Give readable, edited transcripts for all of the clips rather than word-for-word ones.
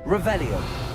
Revelio.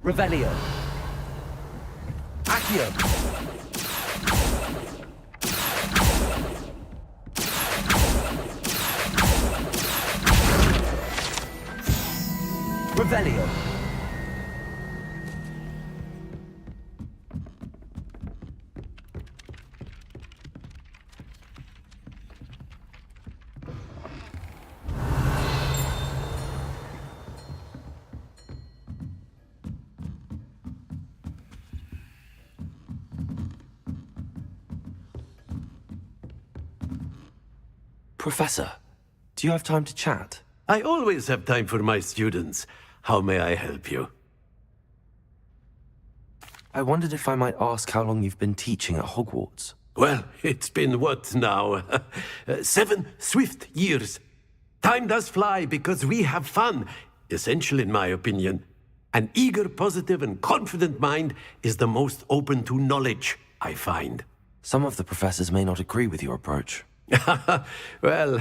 Revelio. Accio. Revelio. Professor, do you have time to chat? I always have time for my students. How may I help you? I wondered if I might ask how long you've been teaching at Hogwarts. Well, it's been what now? 7 swift years. Time does fly because we have fun, essential in my opinion. An eager, positive, and confident mind is the most open to knowledge, I find. Some of the professors may not agree with your approach. Well,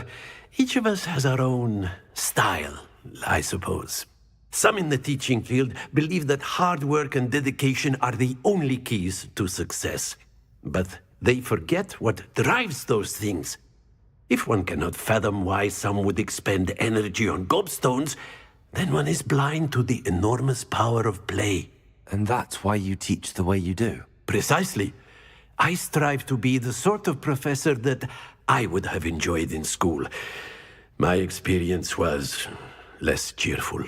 each of us has our own style, I suppose. Some in the teaching field believe that hard work and dedication are the only keys to success. But they forget what drives those things. If one cannot fathom why some would expend energy on gobstones, then one is blind to the enormous power of play. And that's why you teach the way you do? Precisely. I strive to be the sort of professor that I would have enjoyed in school. My experience was less cheerful.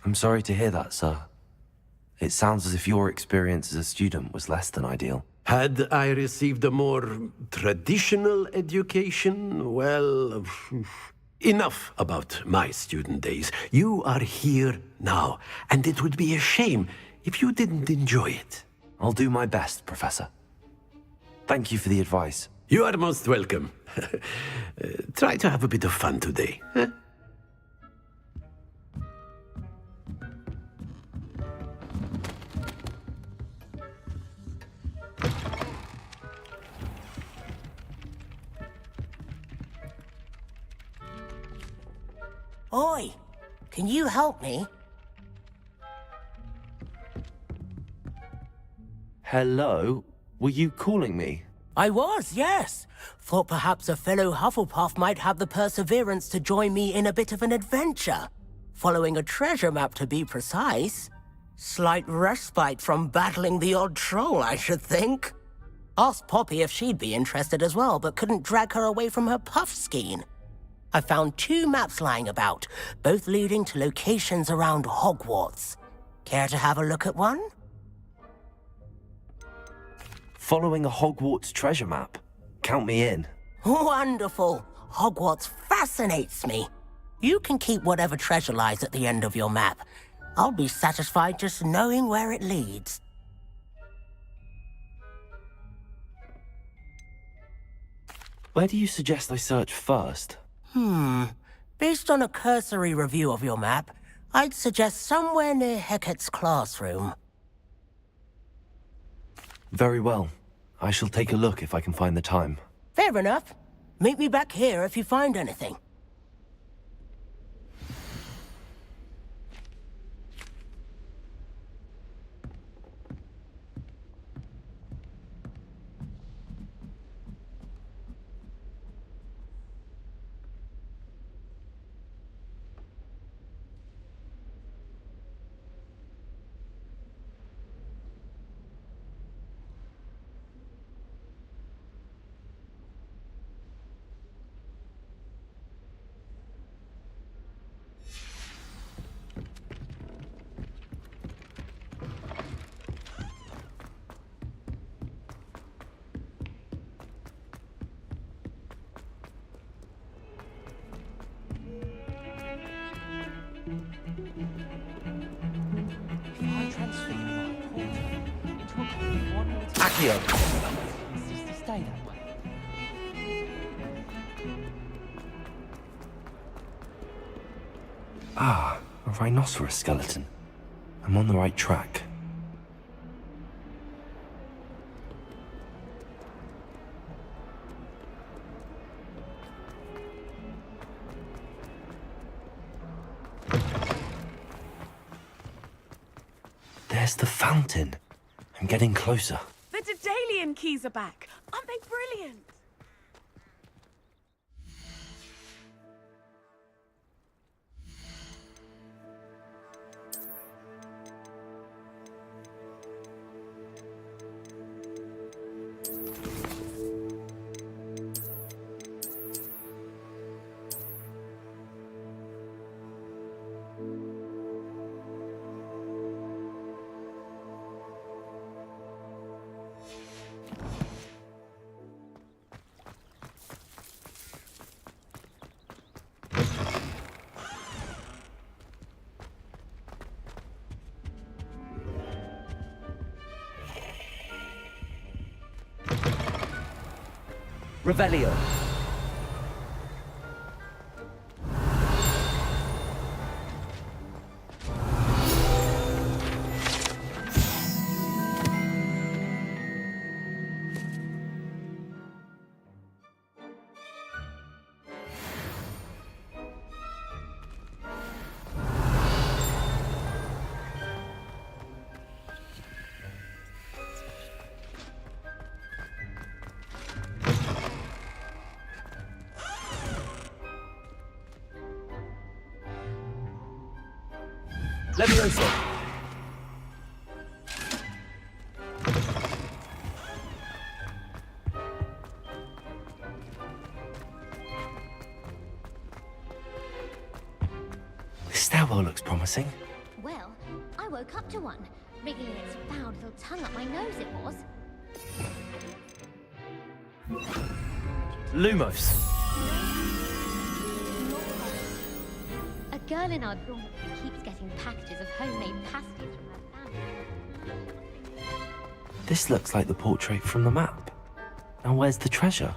I'm sorry to hear that, sir. It sounds as if your experience as a student was less than ideal. Had I received a more traditional education, well, enough about my student days. You are here now, and it would be a shame if you didn't enjoy it. I'll do my best, Professor. Thank you for the advice. You are most welcome. Try to have a bit of fun today. Huh? Oi, can you help me? Hello? Were you calling me? I was, yes. Thought perhaps a fellow Hufflepuff might have the perseverance to join me in a bit of an adventure. Following a treasure map, to be precise. Slight respite from battling the odd troll, I should think. Asked Poppy if she'd be interested as well, but couldn't drag her away from her puff skein. I found 2 maps lying about, both leading to locations around Hogwarts. Care to have a look at one? Following a Hogwarts treasure map. Count me in. Wonderful. Hogwarts fascinates me. You can keep whatever treasure lies at the end of your map. I'll be satisfied just knowing where it leads. Where do you suggest I search first? Based on a cursory review of your map, I'd suggest somewhere near Hecat's classroom. Very well. I shall take a look if I can find the time. Fair enough. Meet me back here if you find anything. Accio! Stay that way. Ah, a rhinoceros skeleton. I'm on the right track. There's the fountain. I'm getting closer. The Daedalian keys are back. Aren't they brilliant? Revelio. Levioso! This stairwell looks promising. Well, I woke up to one, wriggling its foul little tongue up my nose it was. Lumos! A girl in our dormitory keeps getting packages of homemade pasties from her family. This looks like the portrait from the map. Now where's the treasure?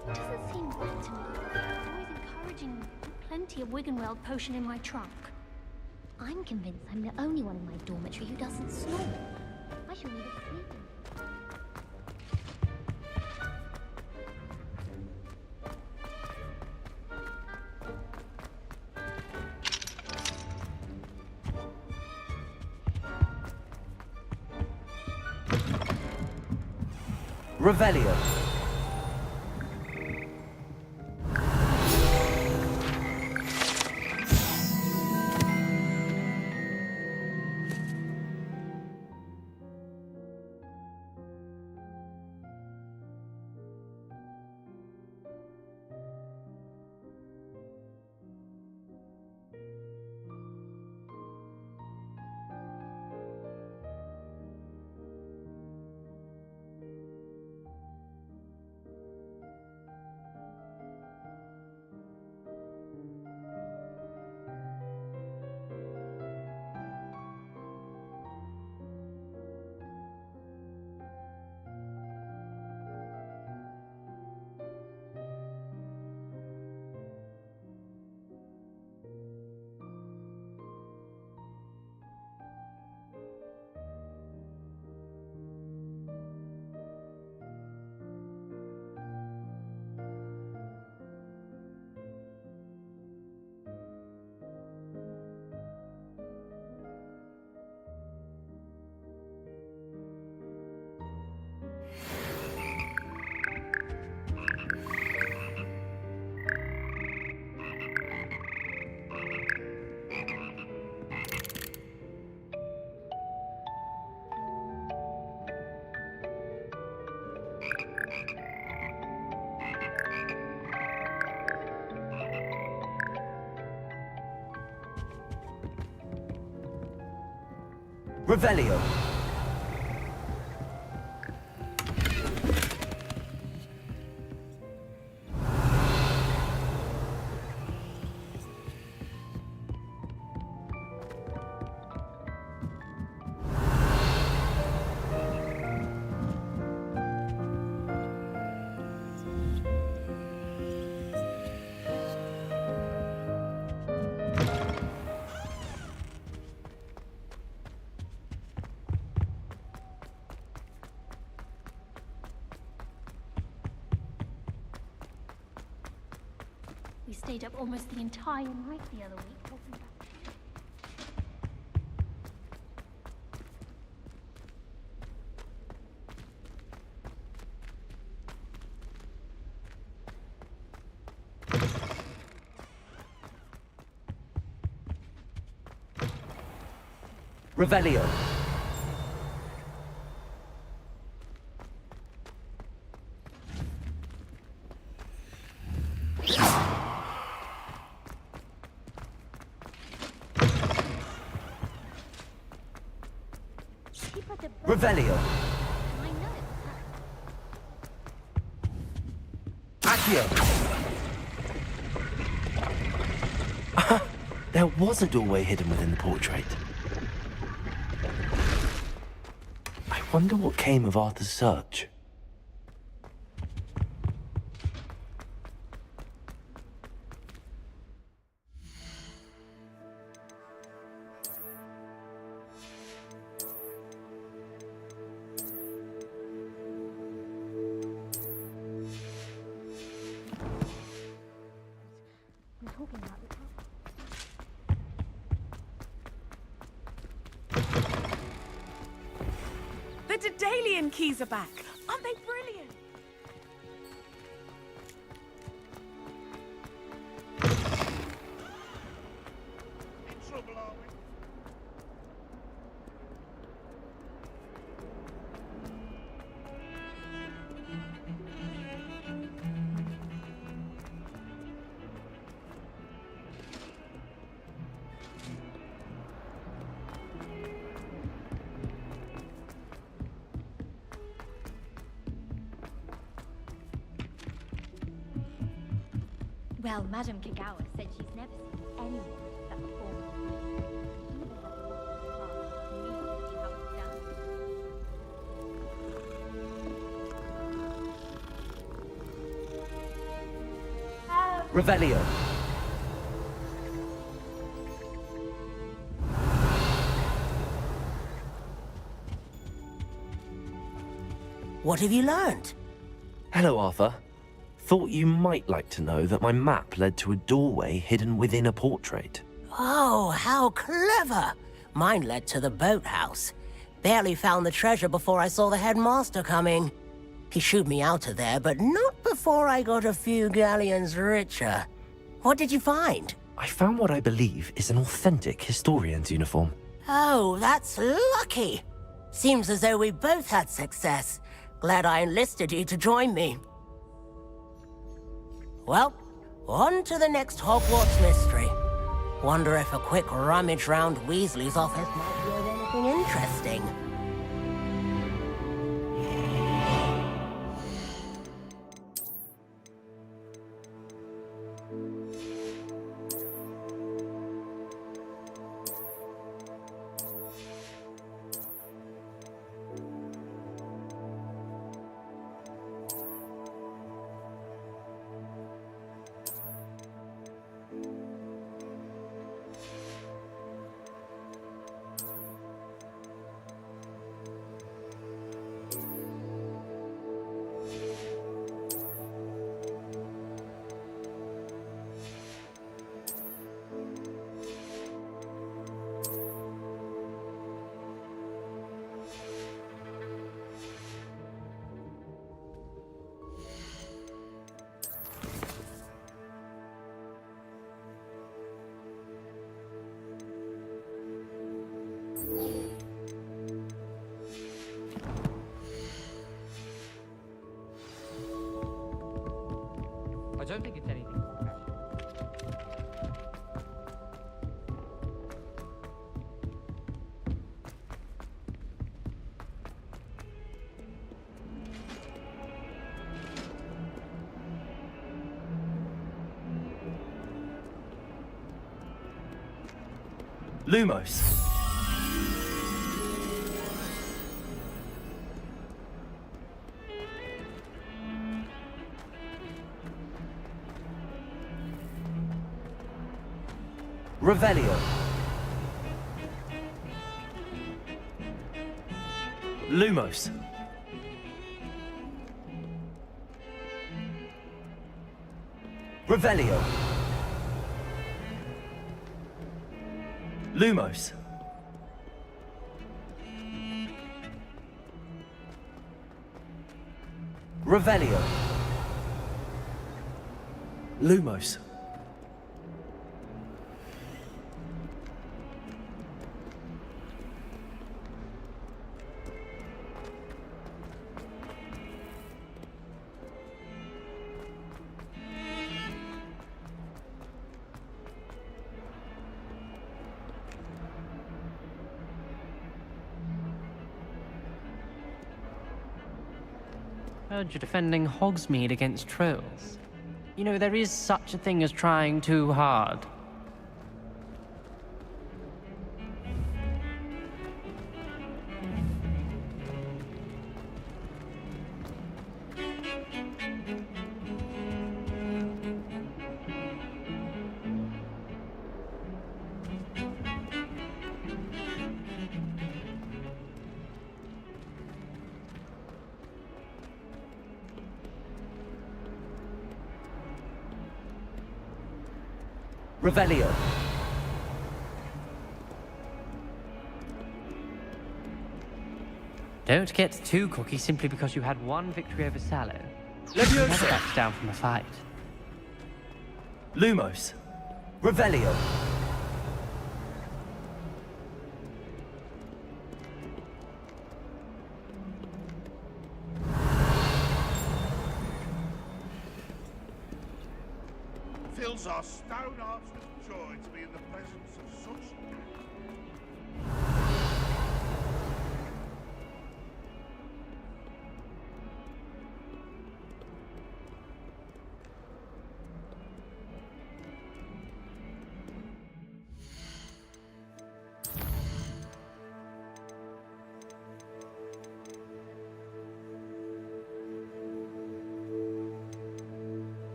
It doesn't seem right to me. It's always imagine plenty of Wiggenweld potion in my trunk. I'm convinced I'm the only one in my dormitory who doesn't snore. I shall need a sleeping. Revelio. Revelio. We stayed up almost the entire night the other week talking about... Revelio. Revelio. I know it was her. Accio. There was a doorway hidden within the portrait. I wonder what came of Arthur's search. I'm talking about the top. The Daedalian keys are back. Aren't they brilliant? In trouble, are we? Well, Madame Kagawa said she's never seen anyone that performed. Even had to walk the path immediately how it's done. Revelio. What have you learned? Hello, Arthur. Thought you might like to know that my map led to a doorway hidden within a portrait. Oh, how clever! Mine led to the boathouse. Barely found the treasure before I saw the headmaster coming. He shooed me out of there, but not before I got a few galleons richer. What did you find? I found what I believe is an authentic historian's uniform. Oh, that's lucky. Seems as though we both had success. Glad I enlisted you to join me. Well, on to the next Hogwarts mystery. Wonder if a quick rummage round Weasley's office might yield anything interesting. I don't think it's anything professional. Lumos. Revelio. Lumos. Revelio. Lumos. Revelio. Lumos. Heard you're defending Hogsmeade against trolls. You know, there is such a thing as trying too hard. Revelio. Don't get too cocky simply because you had one victory over Sallow. You never backed down from a fight. Lumos. Revelio. Fills our stone hearts with joy to be in the presence of such.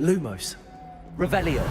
Lumos. Revelio.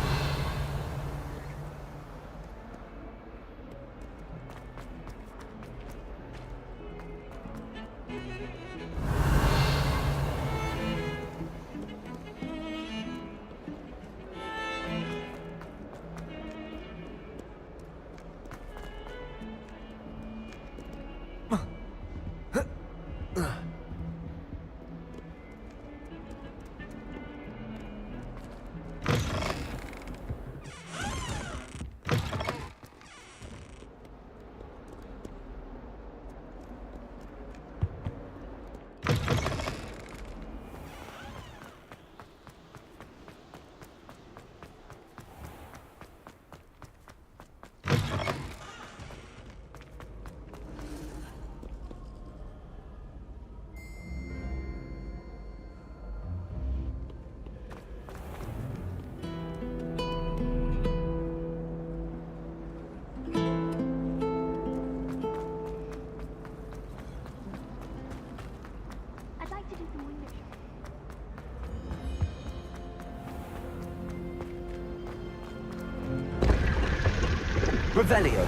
Revelio.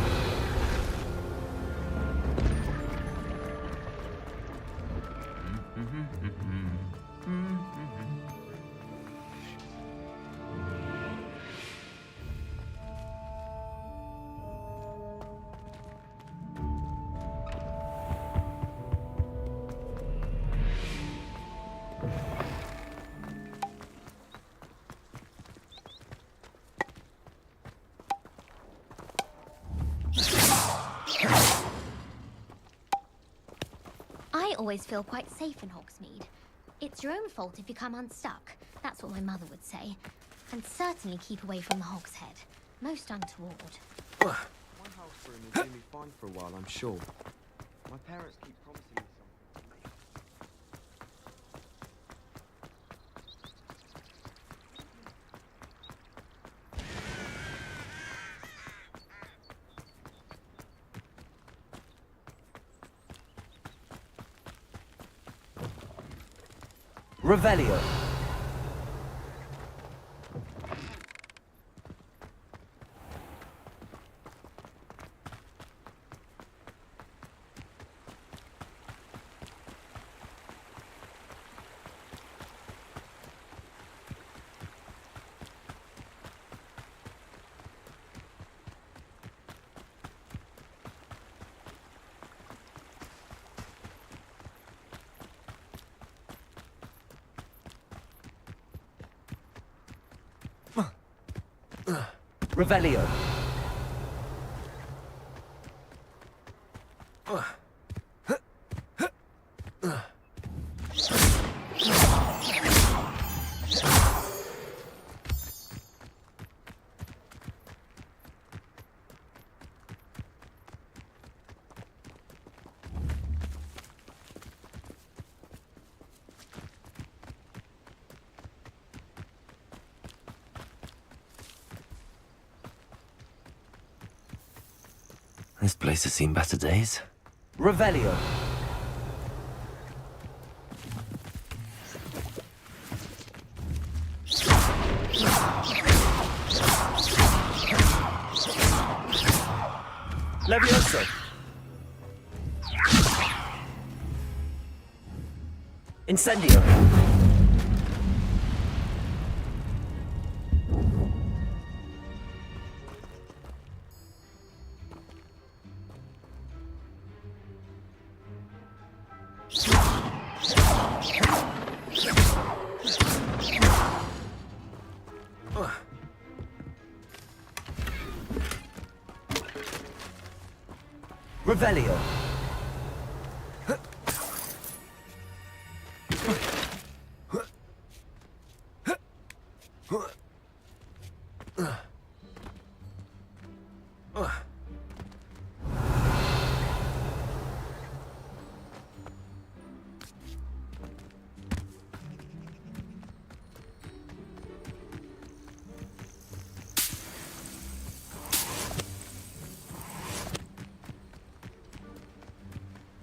I always feel quite safe in Hogsmeade. It's your own fault if you come unstuck. That's what my mother would say. And certainly keep away from the Hogshead. Most untoward. My house room will do me fine for a while, I'm sure. My parents keep promising me something. Revelio. Revelio. This place has seen better days. Revelio. Levioso. Incendio. Revelio.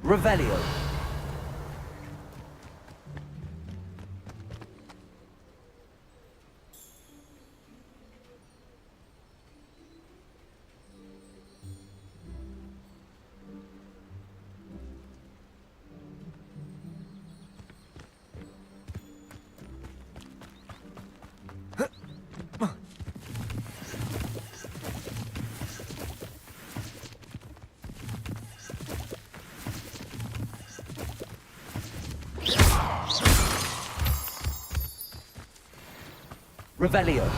Revelio. Revelio.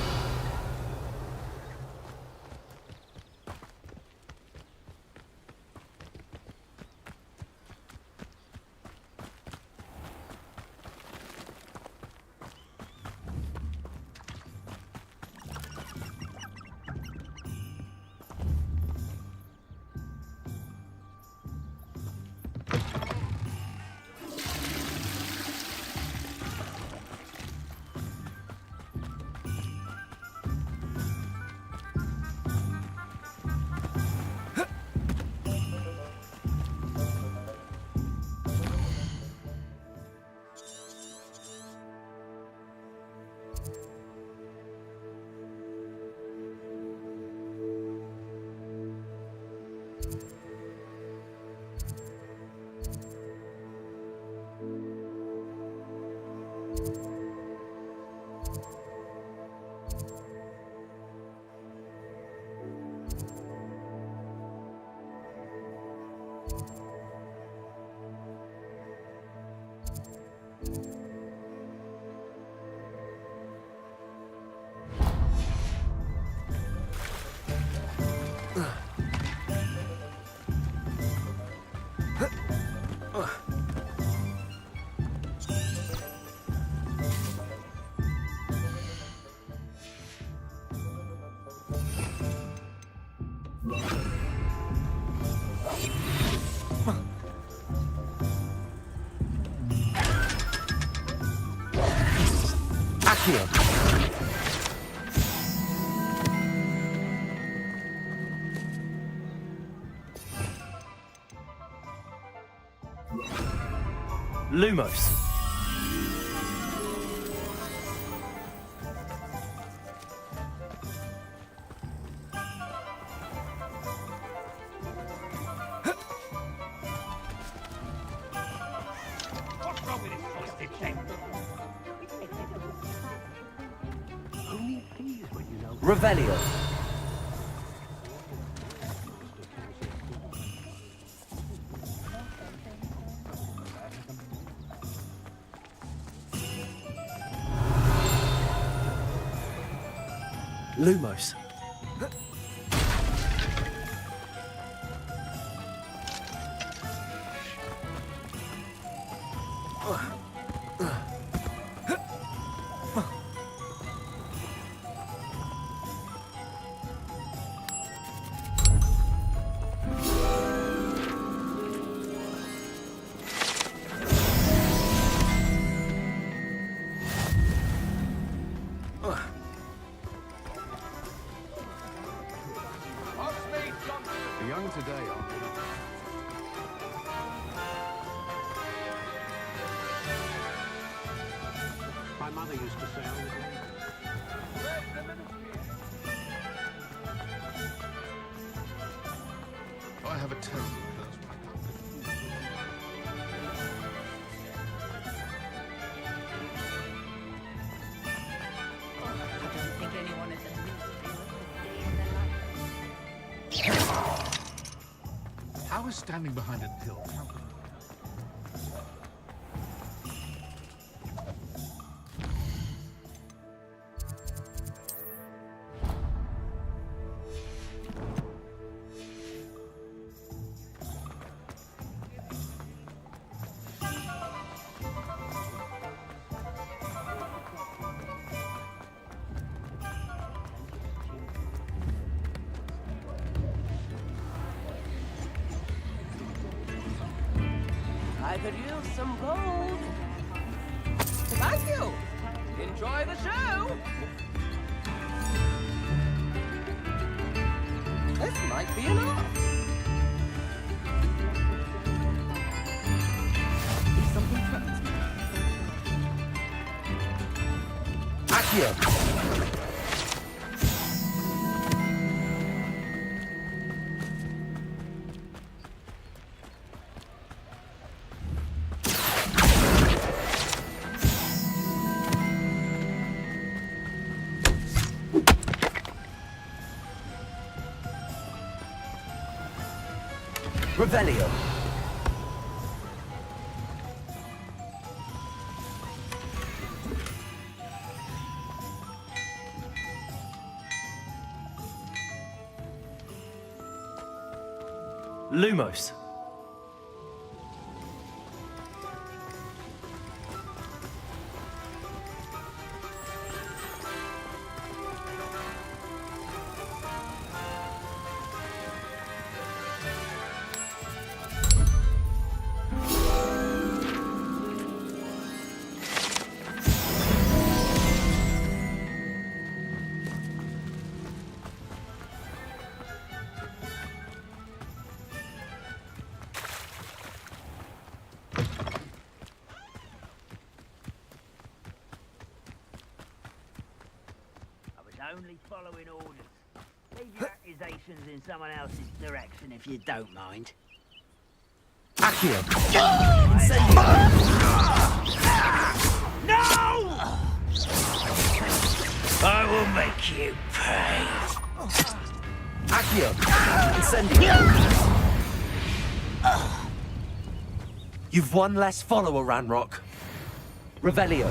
Accio. Lumos. What's wrong with this sausage thing? Revelio. Lumos. The young today are. My mother used to say I was I have a terrible curse. I don't think anyone is a day in their life. How is standing behind a hill? I could use some gold. Thank you. Enjoy the show. This might be enough. Something threatens me. Accio. Revelio. Lumos. Only following orders. Leave your accusations in someone else's direction if you don't mind. Accio. No! I will make you pay. Accio. Incendio. You've one less follower, Ranrock. Revelio.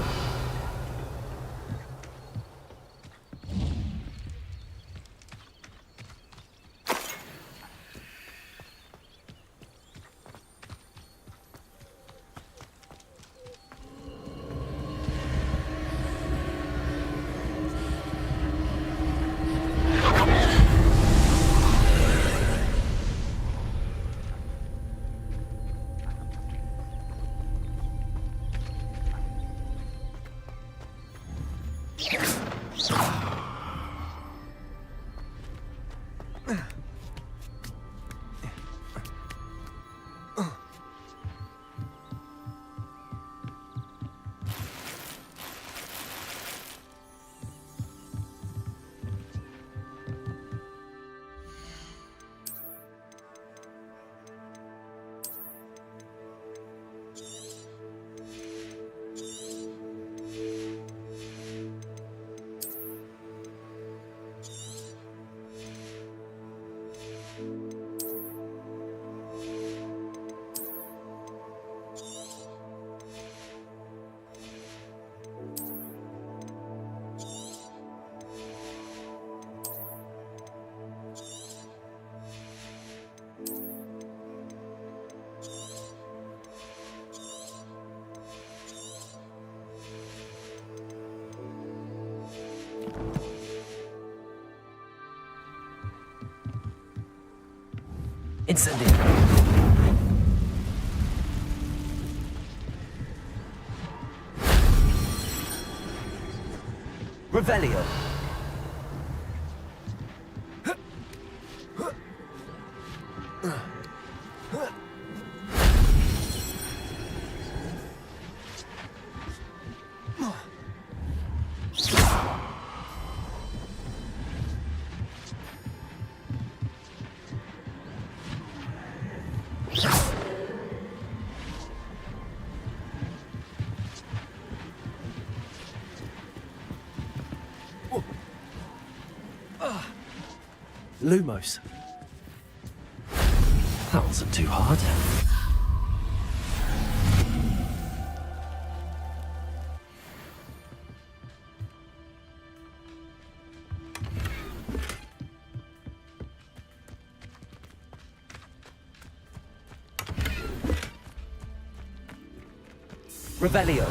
Incendio. Revelio. Lumos. That wasn't too hard. Revelio.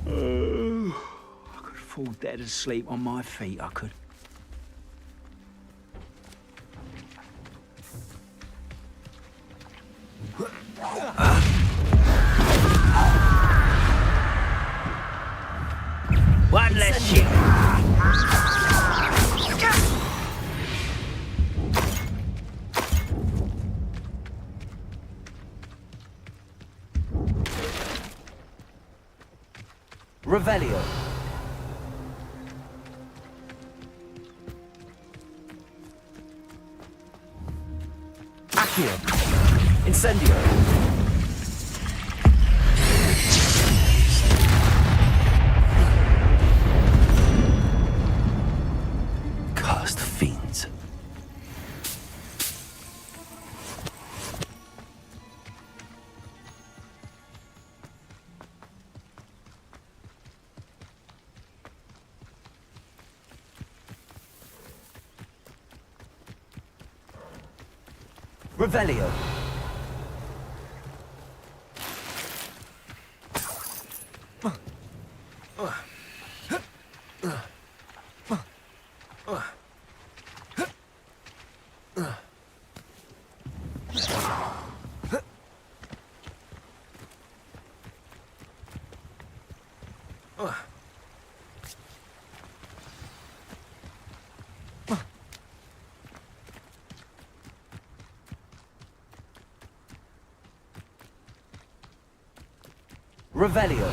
I could fall dead asleep on my feet, I could. One less ship. Revelio. Accio. Incendio. Cursed fiends. Revelio. Revelio.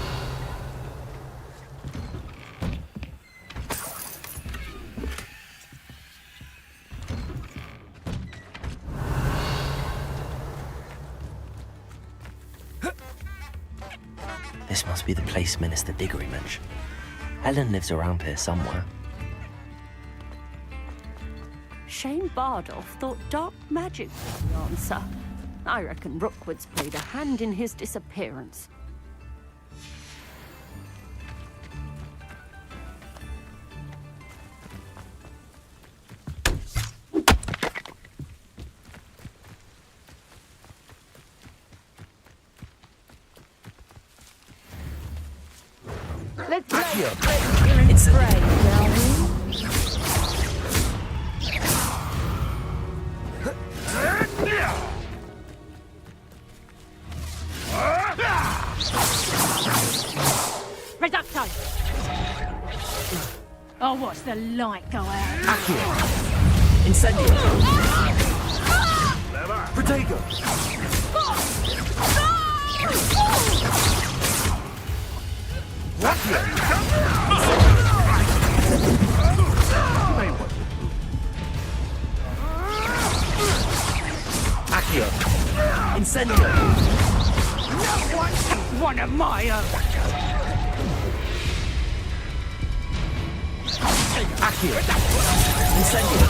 This must be the place Minister Diggory mentioned. Helen lives around here somewhere. Shane Bardolph thought dark magic was the answer. I reckon Rookwood's played a hand in his disappearance. Let's play It's a- Reducto! Oh, watch the light go out. Accio. Incendio. Protego. Accio. Incendio. One of my own. Accio. Incendio.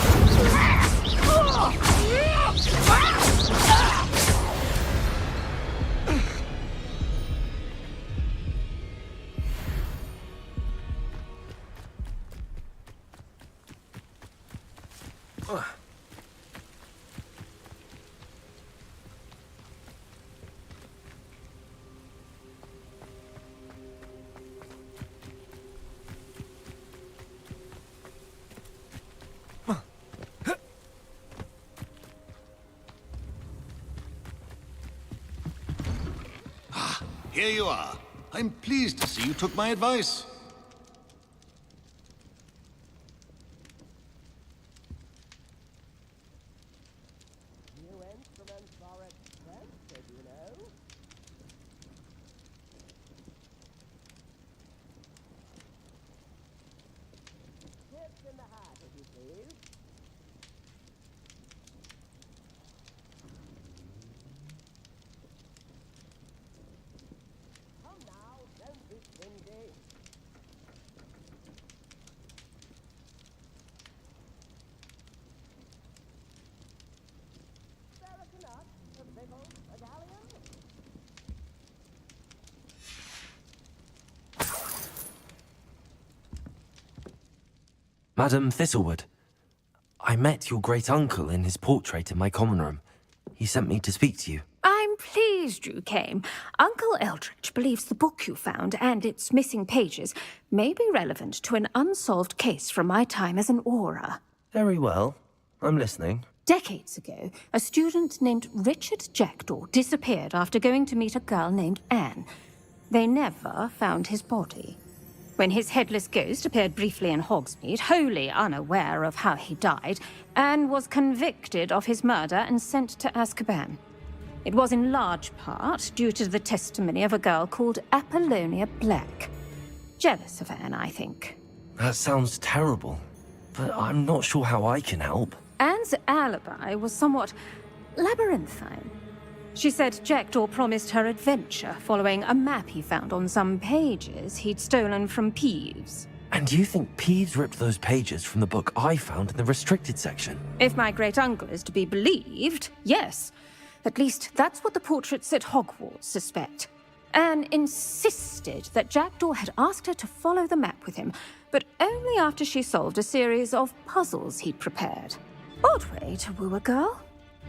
Here you are. I'm pleased to see you took my advice. Madam Thistlewood, I met your great-uncle in his portrait in my common room. He sent me to speak to you. I'm pleased you came. Uncle Eldridge believes the book you found and its missing pages may be relevant to an unsolved case from my time as an aura. Very well. I'm listening. Decades ago, a student named Richard Jackdaw disappeared after going to meet a girl named Anne. They never found his body. When his headless ghost appeared briefly in Hogsmeade, wholly unaware of how he died, Anne was convicted of his murder and sent to Azkaban. It was in large part due to the testimony of a girl called Apollonia Black. Jealous of Anne, I think. That sounds terrible, but I'm not sure how I can help. Anne's alibi was somewhat labyrinthine. She said Jackdaw promised her adventure following a map he found on some pages he'd stolen from Peeves. And you think Peeves ripped those pages from the book I found in the restricted section? If my great-uncle is to be believed, yes. At least that's what the portraits at Hogwarts suspect. Anne insisted that Jackdaw had asked her to follow the map with him, but only after she solved a series of puzzles he'd prepared. Odd way to woo a girl.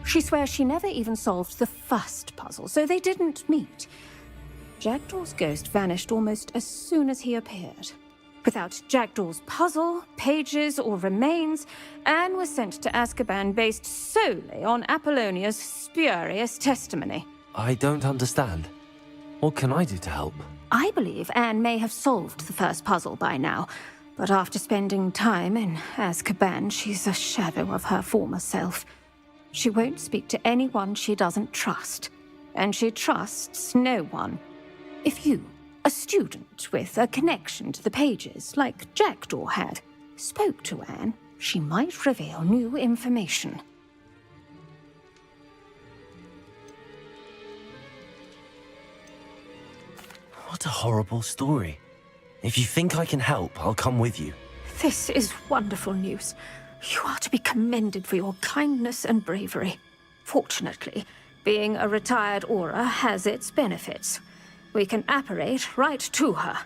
She swears she never even solved the first puzzle, so they didn't meet. Jackdaw's ghost vanished almost as soon as he appeared. Without Jackdaw's puzzle, pages, or remains, Anne was sent to Azkaban based solely on Apollonia's spurious testimony. I don't understand. What can I do to help? I believe Anne may have solved the first puzzle by now, but after spending time in Azkaban, she's a shadow of her former self. She won't speak to anyone she doesn't trust, and she trusts no one. If you A student with a connection to the pages, like Jackdaw had, spoke to Anne. She might reveal new information. What a horrible story. If you think I can help, I'll come with you. This is wonderful news. You are to be commended for your kindness and bravery. Fortunately, being a retired Aura has its benefits. We can apparate right to her.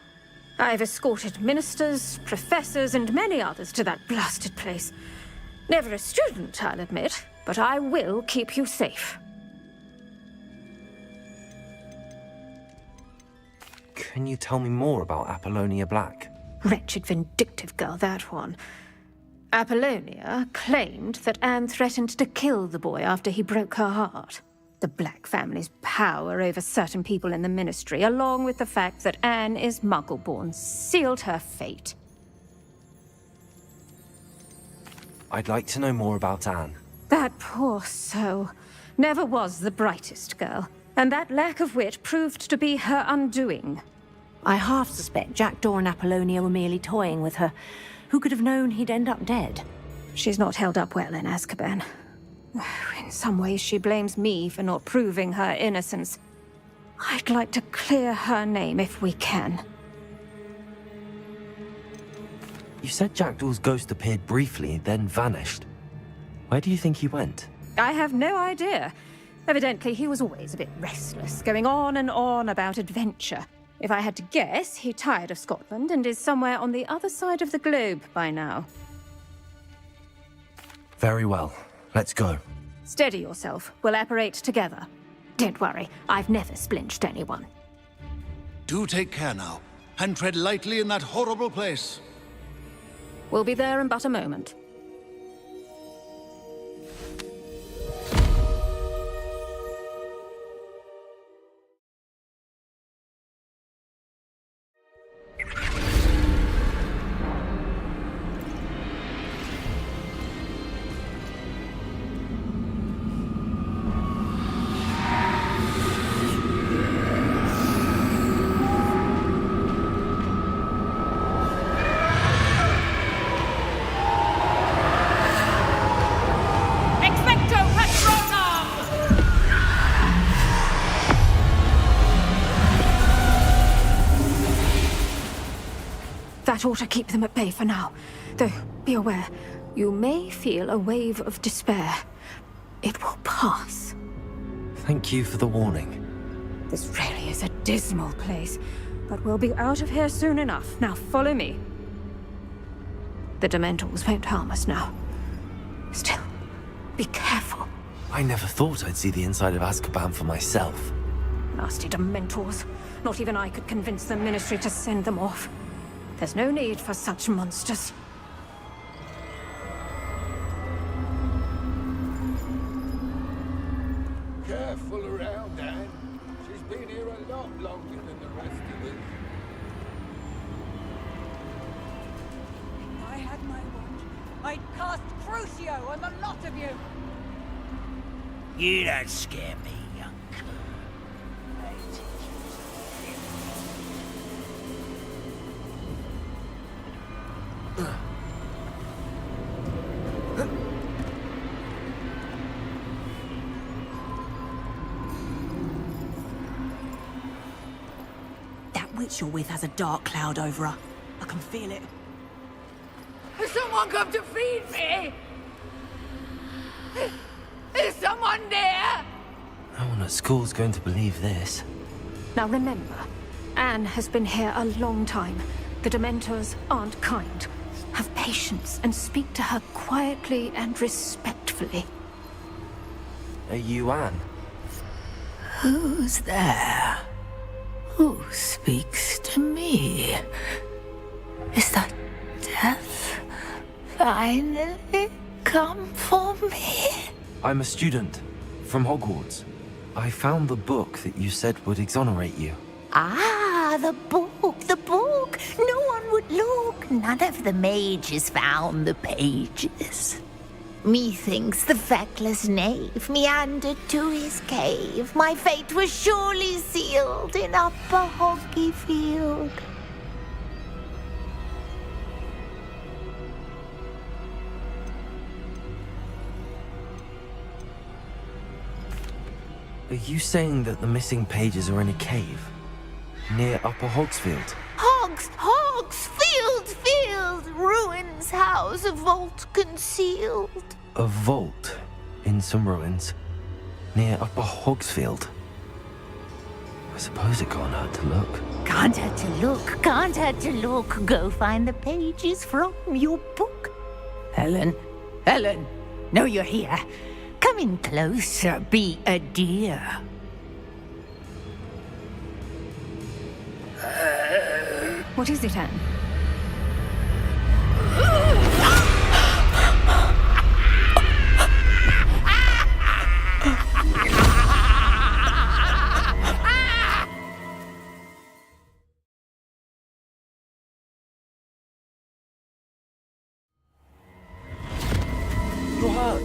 I've escorted ministers, professors, and many others to that blasted place. Never a student, I'll admit, but I will keep you safe. Can you tell me more about Apollonia Black? Wretched, vindictive girl, that one. Apollonia claimed that Anne threatened to kill the boy after he broke her heart. The Black family's power over certain people in the Ministry, along with the fact that Anne is Muggle-born, sealed her fate. I'd like to know more about Anne. That poor soul never was the brightest girl, and that lack of wit proved to be her undoing. I half suspect Jackdaw and Apollonia were merely toying with her. Who could have known he'd end up dead? She's not held up well in Azkaban. In some ways, she blames me for not proving her innocence. I'd like to clear her name if we can. You said Jackdaw's ghost appeared briefly, then vanished. Where do you think he went? I have no idea. Evidently, he was always a bit restless, going on and on about adventure. If I had to guess, he tired of Scotland and is somewhere on the other side of the globe by now. Very well. Let's go. Steady yourself. We'll apparate together. Don't worry, I've never splinched anyone. Do take care now, and tread lightly in that horrible place. We'll be there in but a moment. That ought to keep them at bay for now. Though, be aware, you may feel a wave of despair. It will pass. Thank you for the warning. This really is a dismal place, but we'll be out of here soon enough. Now follow me. The Dementors won't harm us now. Still, be careful. I never thought I'd see the inside of Azkaban for myself. Nasty Dementors. Not even I could convince the Ministry to send them off. There's no need for such monsters. Careful around, Anne. She's been here a lot longer than the rest of us. If I had my wand, I'd cast Crucio on the lot of you. You don't scare me, young cur. That witch you're with has a dark cloud over her. I can feel it. Has someone come to feed me? Is someone there? No one at school's going to believe this. Now remember, Anne has been here a long time. The Dementors aren't kind. Have patience and speak to her quietly and respectfully. Are you Anne? Who's there? Who speaks to me? Is that death finally come for me? I'm a student from Hogwarts. I found the book that you said would exonerate you. Ah, the book. No one would look. None of the mages found the pages. Methinks the feckless knave meandered to his cave. My fate was surely sealed in upper Hoggy Field. Are you saying that the missing pages are in a cave? Near Upper Hogsfield? Field! Ruins house a vault concealed. A vault in some ruins near Upper Hogsfield. I suppose it can't hurt to look. Can't hurt to look. Go find the pages from your book. Helen, know you're here. Come in closer, be a dear. What is it, Anne? You're hurt.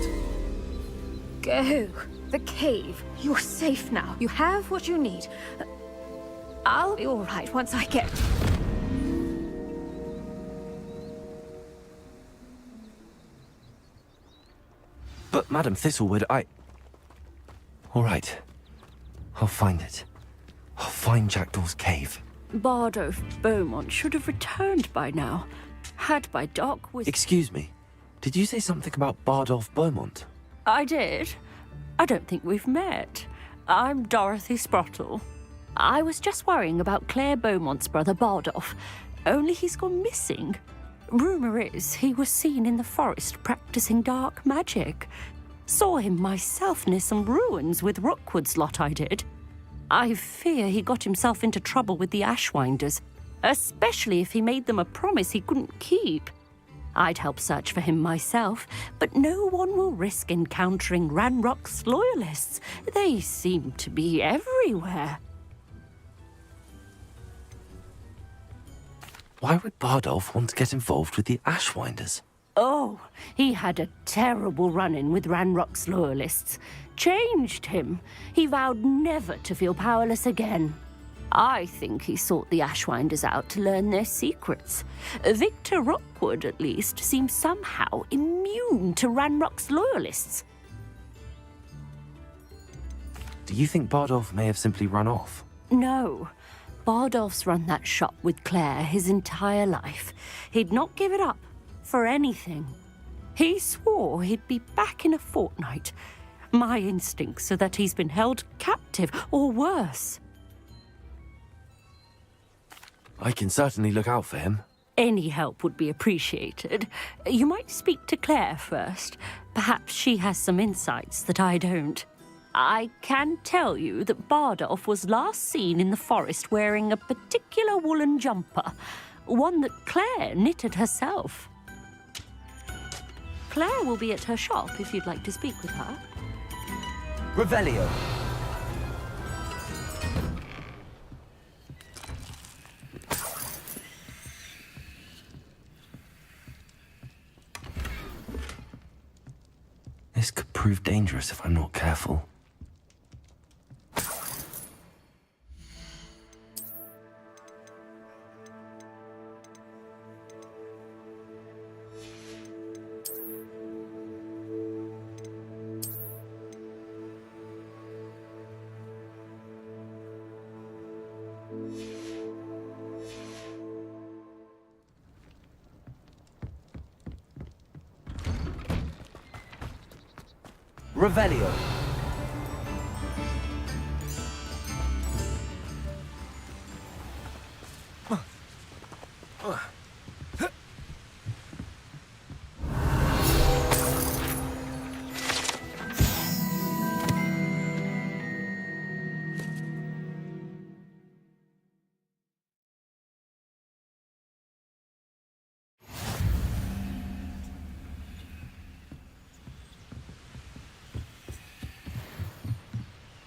Go. The cave. You're safe now. You have what you need. I'll be all right once I get... But, Madam Thistlewood, All right. I'll find it. I'll find Jackdaw's cave. Bardolph Beaumont should have returned by now. Had by Doc was... Excuse me. Did you say something about Bardolph Beaumont? I did. I don't think we've met. I'm Dorothy Sprottle. I was just worrying about Claire Beaumont's brother Bardolph. Only he's gone missing. Rumour is he was seen in the forest practicing dark magic. Saw him myself near some ruins with Rookwood's lot I did. I fear he got himself into trouble with the Ashwinders, especially if he made them a promise he couldn't keep. I'd help search for him myself, but no one will risk encountering Ranrock's loyalists. They seem to be everywhere. Why would Bardolph want to get involved with the Ashwinders? Oh, he had a terrible run-in with Ranrock's loyalists. Changed him. He vowed never to feel powerless again. I think he sought the Ashwinders out to learn their secrets. Victor Rookwood, at least, seems somehow immune to Ranrock's loyalists. Do you think Bardolph may have simply run off? No. Bardolph's run that shop with Claire his entire life. He'd not give it up for anything. He swore he'd be back in a fortnight. My instincts are that he's been held captive, or worse. I can certainly look out for him. Any help would be appreciated. You might speak to Claire first. Perhaps she has some insights that I don't. I can tell you that Bardolph was last seen in the forest wearing a particular woolen jumper, one that Claire knitted herself. Claire will be at her shop if you'd like to speak with her. Revelio. This could prove dangerous if I'm not careful. Revelio.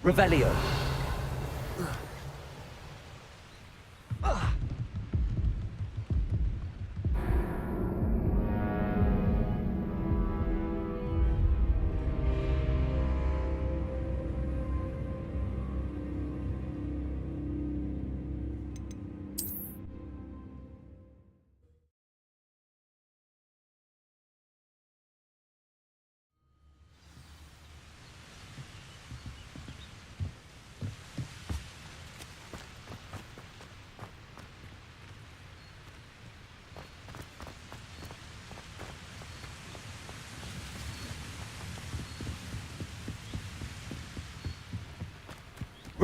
Revelio.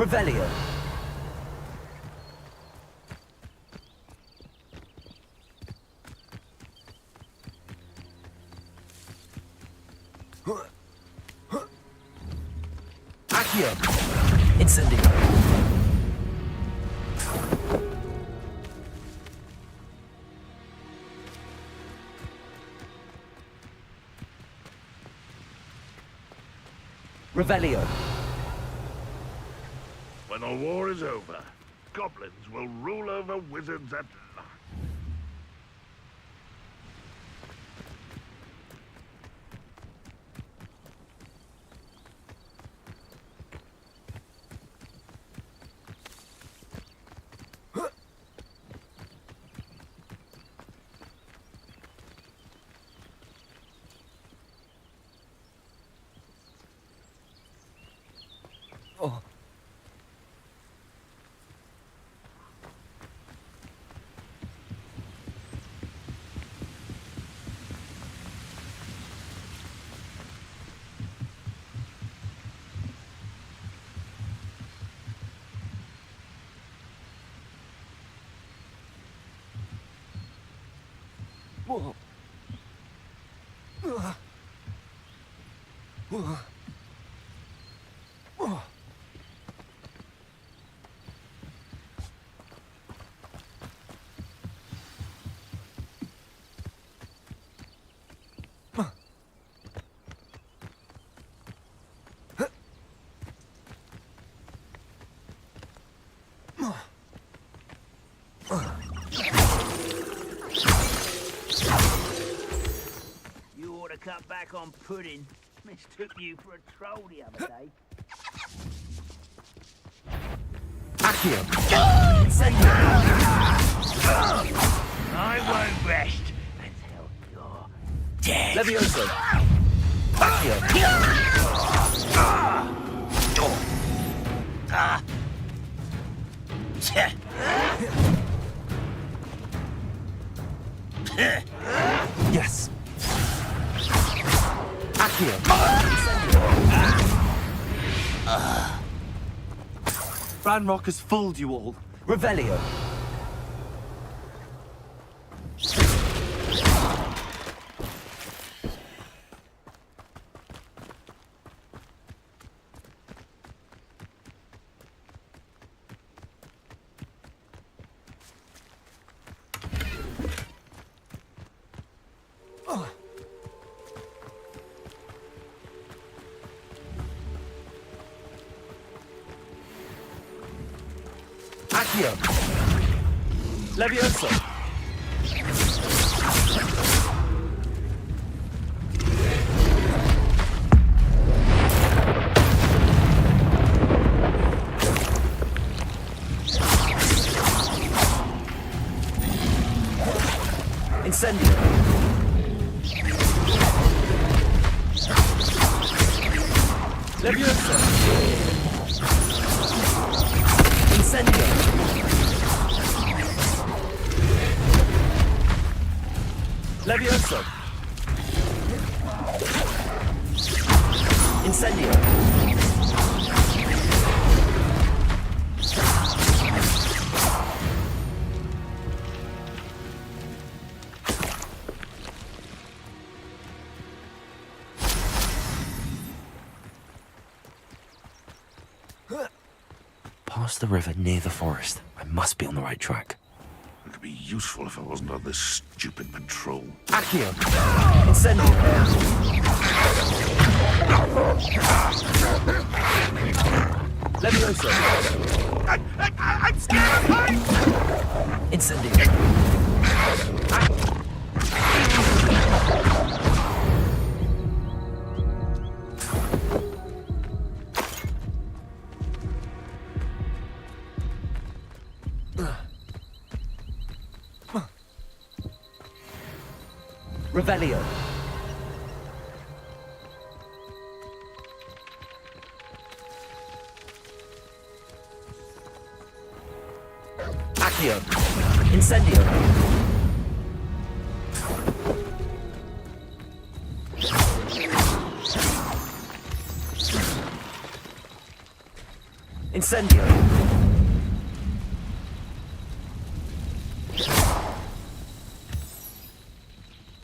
Revelio. Accio. Incendio. Revelio. When the war is over, goblins will rule over wizards at last. Oh. Whoa. Whoa. Whoa. You ought to cut back on pudding. Mistook you for a troll the other day. Accio. I won't rest until you're dead. Levioso. Accio. Yes. Accio. Ranrock has fooled you all. Revelio. Accio. Levioso. Incendio. Levioso. Incendio. Levioso. Incendio. Past the river near the forest. I must be on the right track. It'd be useful if I wasn't on this stupid patrol. Accio. Incendio. Levioso. I'm scared of heights! Incendio. Revelio. Accio. Incendio. Incendio.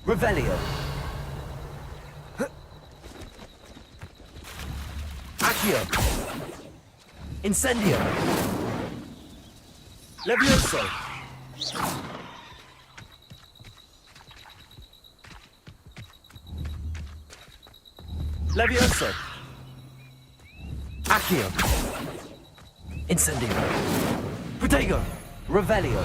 Revelio. Accio. Incendio. Levioso. Levioso. Accio. Incendio. Protego. Revelio.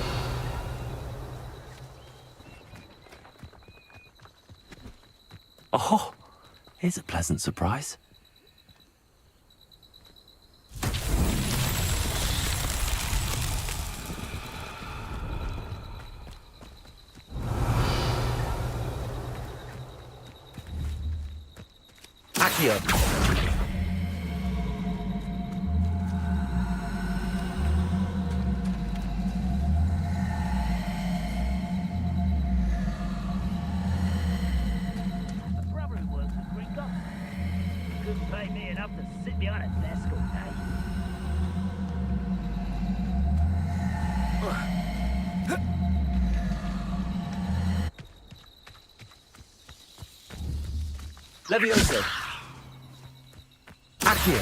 Oh, here's a pleasant surprise. Accio. Brother who works at Green Goblin. Couldn't pay me enough to sit behind a desk all day. Levioso. Accio.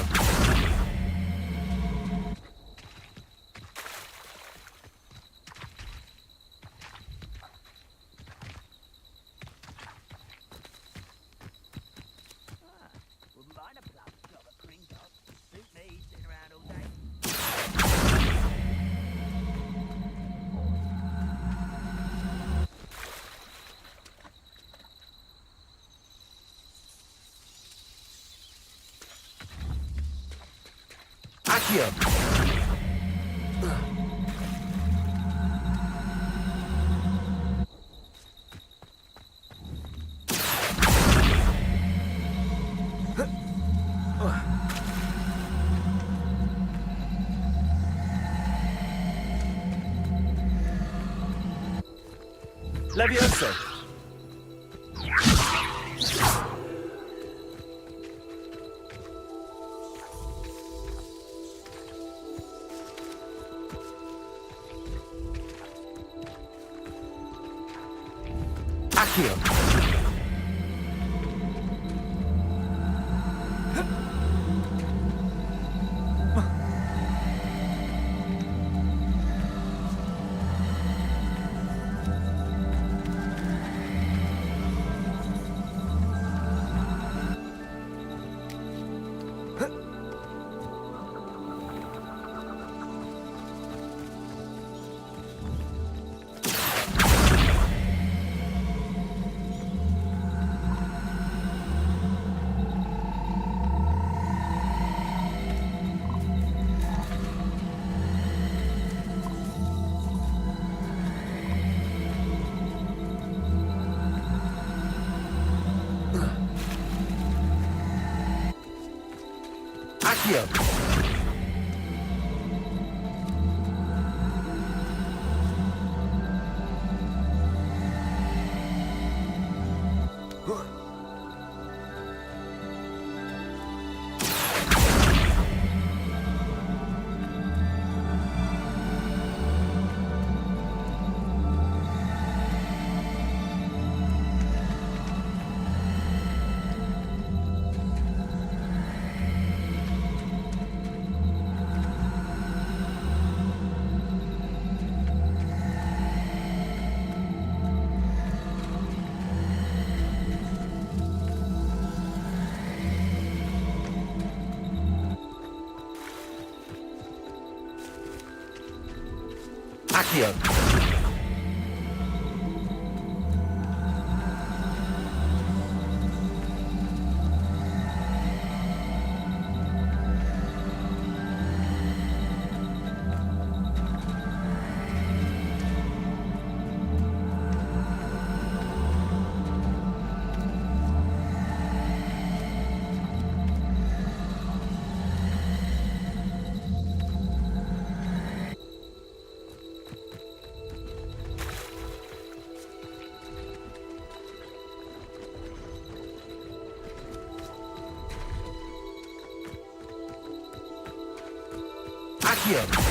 Wouldn't mind a plum job at Green Goblin. Suit me, sitting around all day. Accio. Levioso. Accio. Accio. Accio. Accio.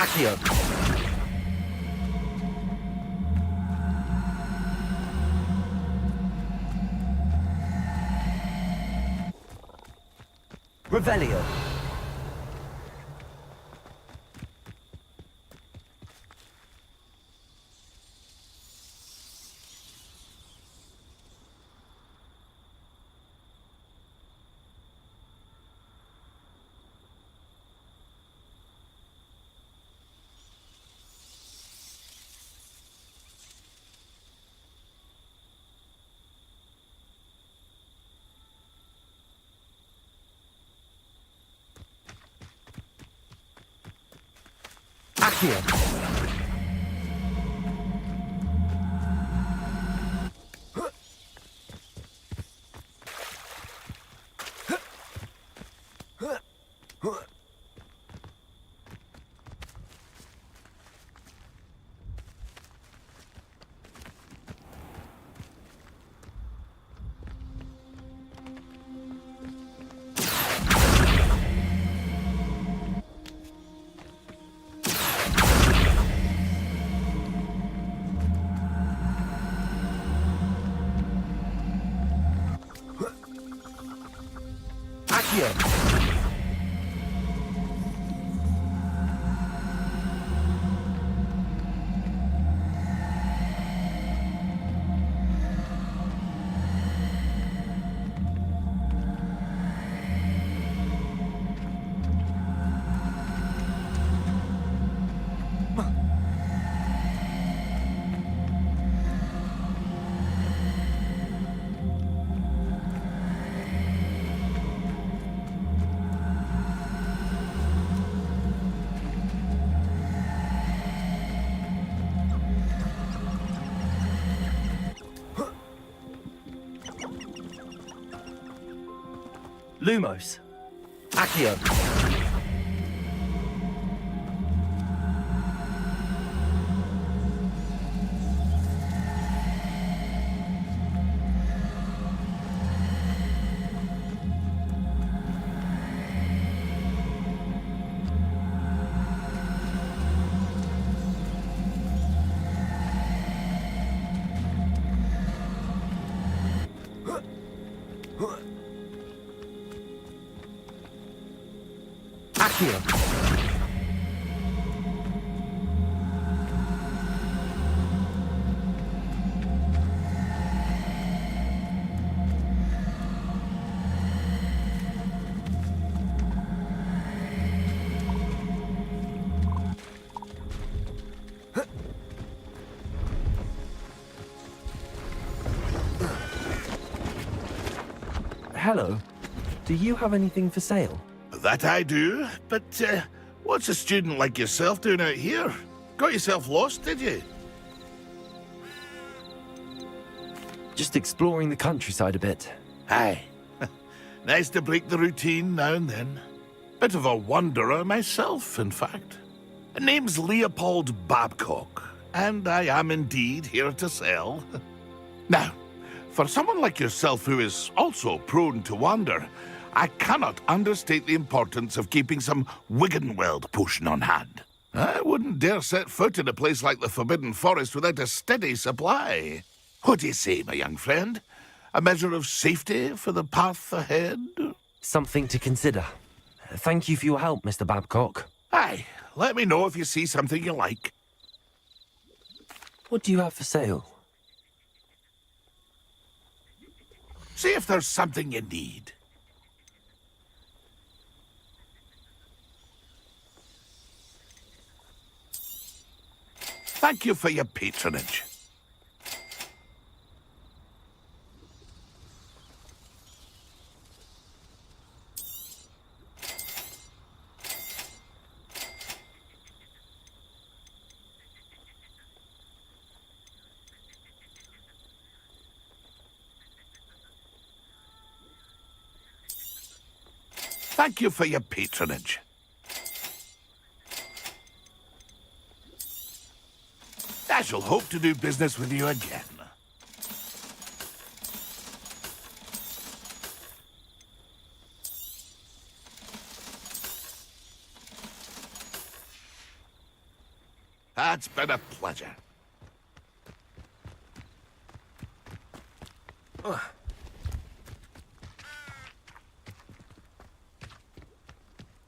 Accio. Revelio. Accio. Lumos. Accio. Accio. Hello. Do you have anything for sale? That I do, but what's a student like yourself doing out here? Got yourself lost, did you? Just exploring the countryside a bit. Aye. Nice to break the routine now and then. Bit of a wanderer myself, in fact. Name's Leopold Babcock, and I am indeed here to sell. Now, for someone like yourself who is also prone to wander, I cannot understate the importance of keeping some Wiggenweld potion on hand. I wouldn't dare set foot in a place like the Forbidden Forest without a steady supply. What do you say, my young friend? A measure of safety for the path ahead? Something to consider. Thank you for your help, Mr. Babcock. Aye, let me know if you see something you like. What do you have for sale? See if there's something you need. Thank you for your patronage. Thank you for your patronage. I shall hope to do business with you again. It's been a pleasure.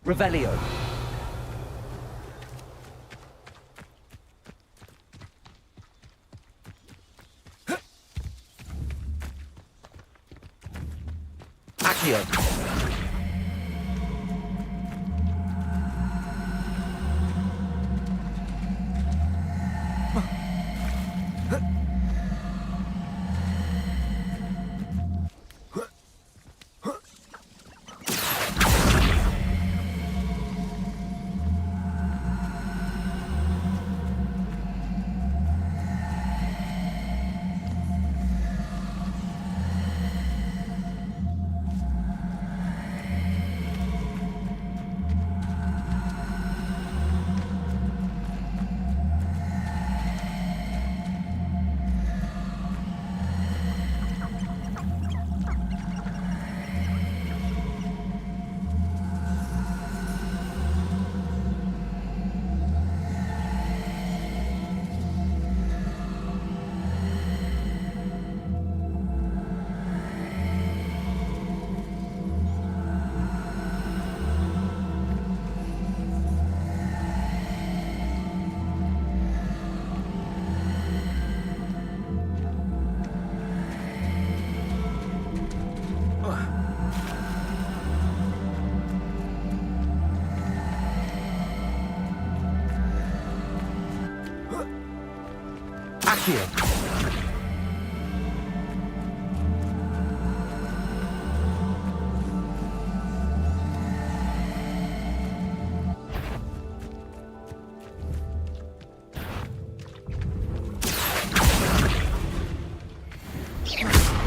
Revelio. Accio. Accio.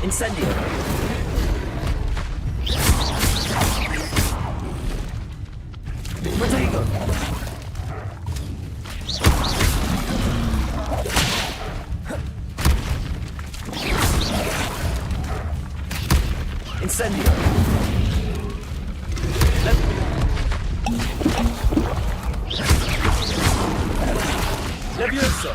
Incendio. Protego. Incendio. Levioso.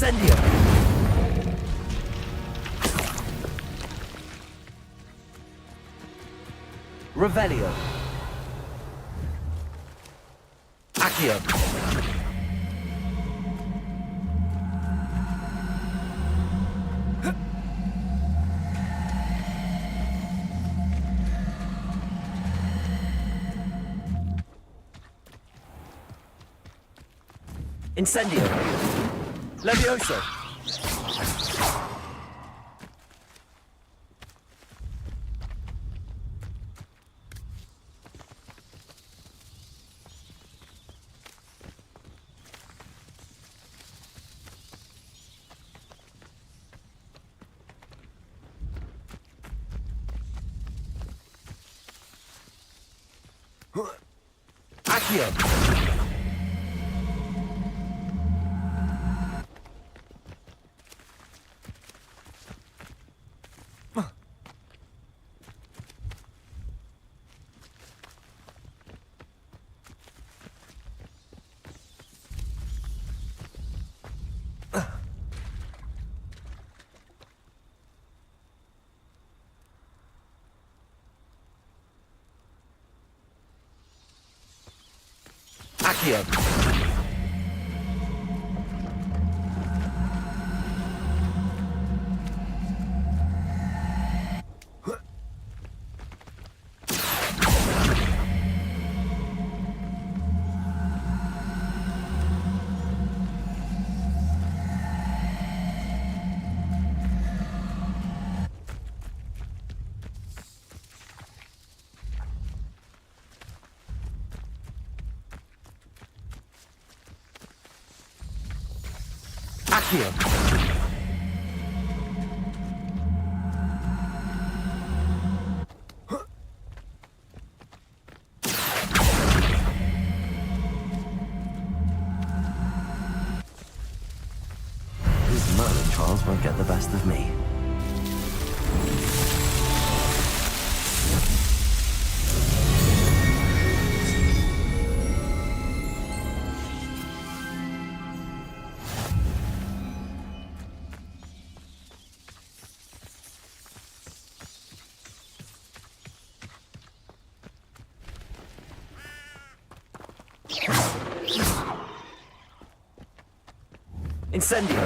Incendio! Revelio. Accio. Incendio. Levioso. Accio. Accio. Accio. These murder trials won't get the best of me. Incendio!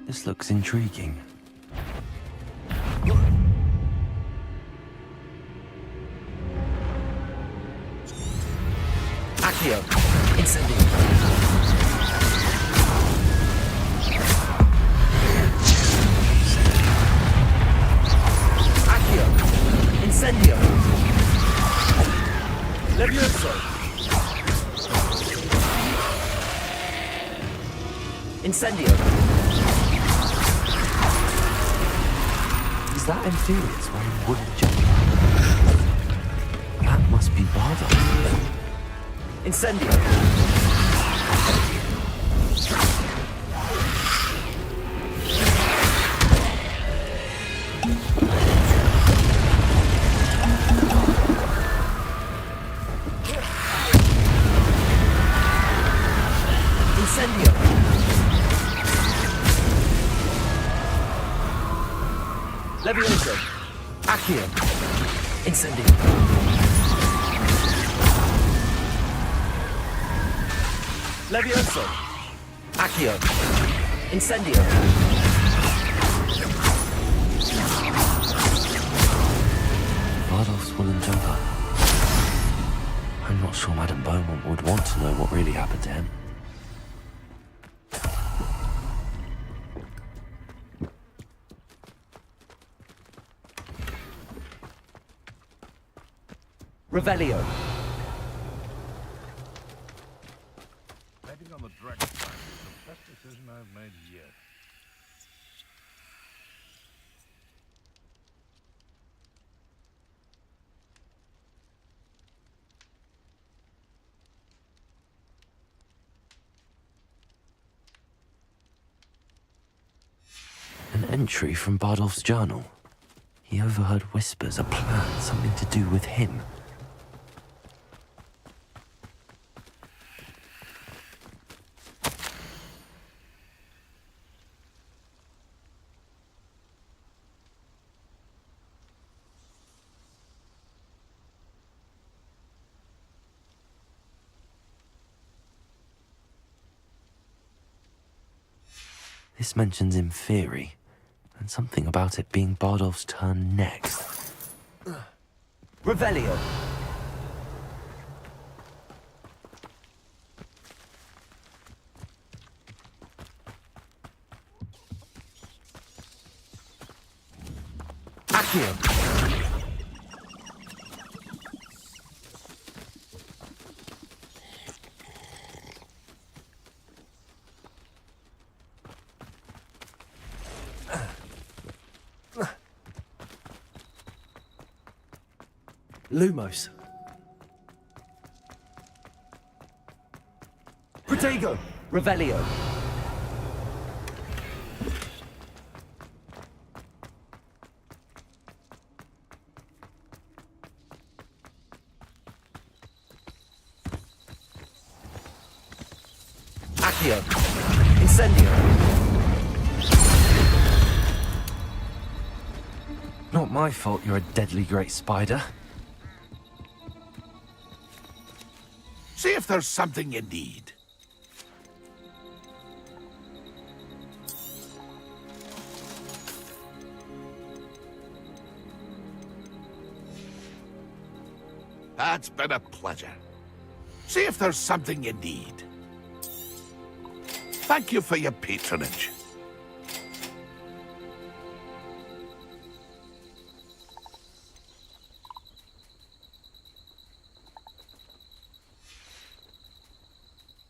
This looks intriguing. Accio. Incendio. Accio. Incendio. Levioso. Incendio. Is that Amphibious wearing wooden jumper? That must be Bardock. Incendio! Incendio! Levioso! Accio! Incendio! Levioso! Accio! Incendio! Vardoff's woolen jumper. I'm not sure Madame Beaumont would want to know what really happened to him. Revelio! Betting on the direct plan is the best decision I've made yet. entry from Bardolph's journal. He overheard whispers, a plan, something to do with him. This mentions Inferi, and something about it being Bardolph's turn next. Revelio. Accio. Lumos. Protego. Revelio. Accio. Incendio. Not my fault you're a deadly great spider. See if there's something you need. That's been a pleasure. See if there's something you need. Thank you for your patronage.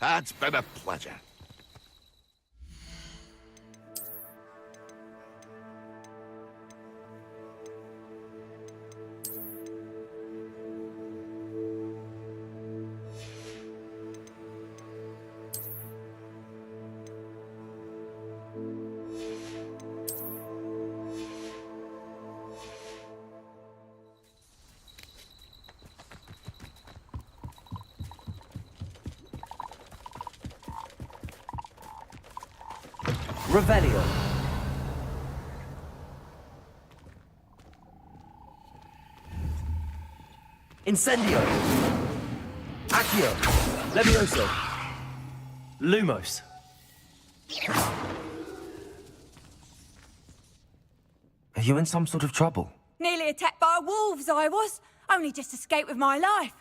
That's been a pleasure. Revelio. Incendio. Accio. Levioso. Lumos. Are you in some sort of trouble? Nearly attacked by wolves, I was. Only just escaped with my life.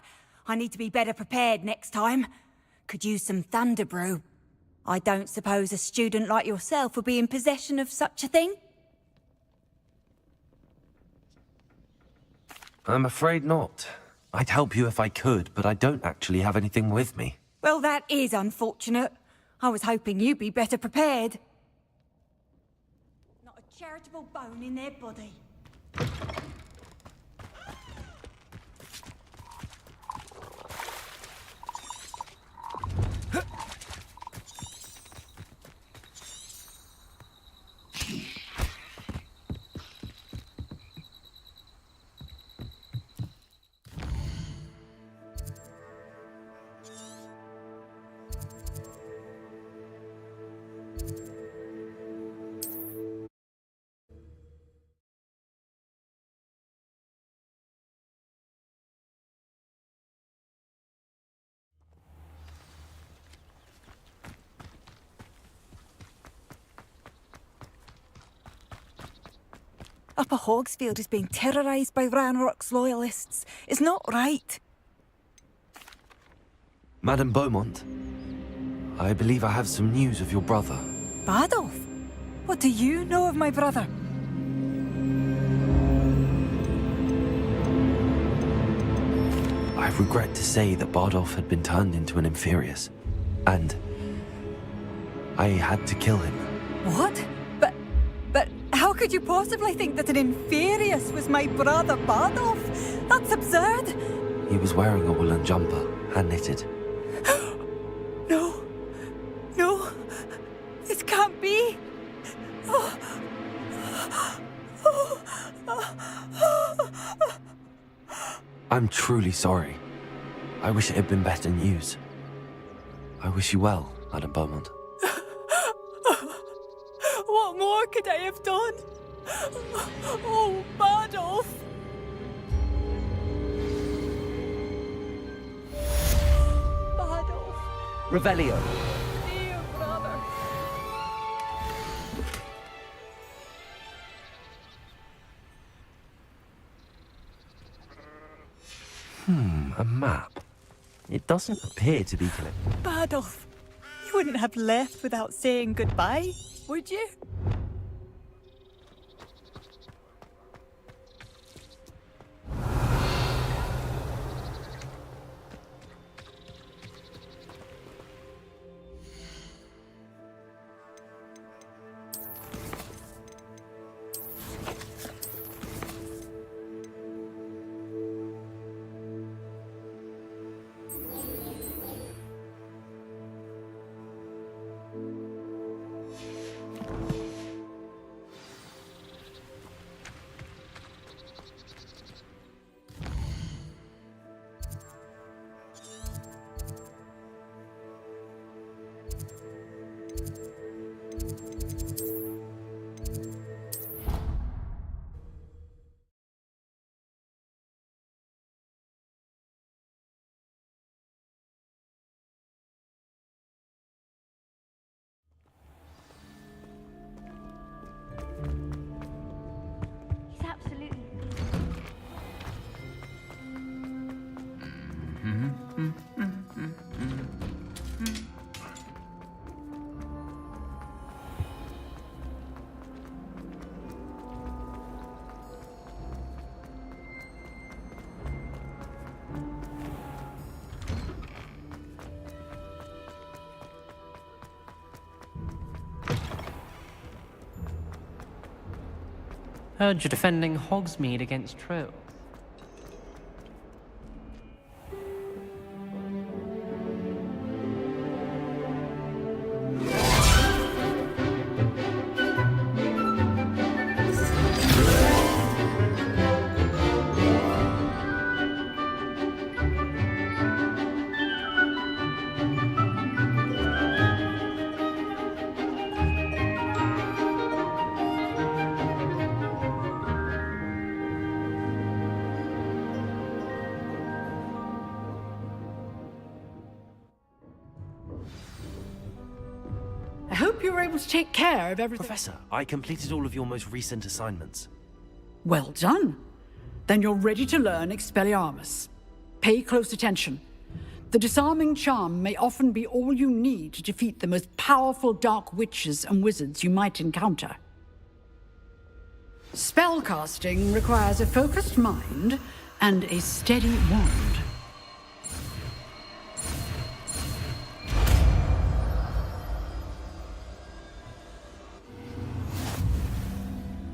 I need to be better prepared next time. Could use some thunder brew. I don't suppose a student like yourself would be in possession of such a thing? I'm afraid not. I'd help you if I could, but I don't actually have anything with me. Well, that is unfortunate. I was hoping you'd be better prepared. Not a charitable bone in their body. Upper Hogsfield is being terrorised by Ranrock's loyalists. It's not right. Madame Beaumont, I believe I have some news of your brother. Bardolph? What do you know of my brother? I regret to say that Bardolph had been turned into an Inferius, and I had to kill him. What? But how could you possibly think that an Inferius was my brother Bardolph? That's absurd. He was wearing a woolen jumper, hand-knitted. No, this can't be. Oh. I'm truly sorry. I wish it had been better news. I wish you well, Madame Beaumont. What more could I have done? Oh, Bardolph! Bardolph, Revelio. dear brother. A map. It doesn't appear to be connected. Bardolph, you wouldn't have left without saying goodbye, would you? He's absolutely... Heard you're defending Hogsmeade against trolls. I hope you were able to take care of everything. Professor, I completed all of your most recent assignments. Well done. Then you're ready to learn Expelliarmus. Pay close attention. The disarming charm may often be all you need to defeat the most powerful dark witches and wizards you might encounter. Spellcasting requires a focused mind and a steady wand.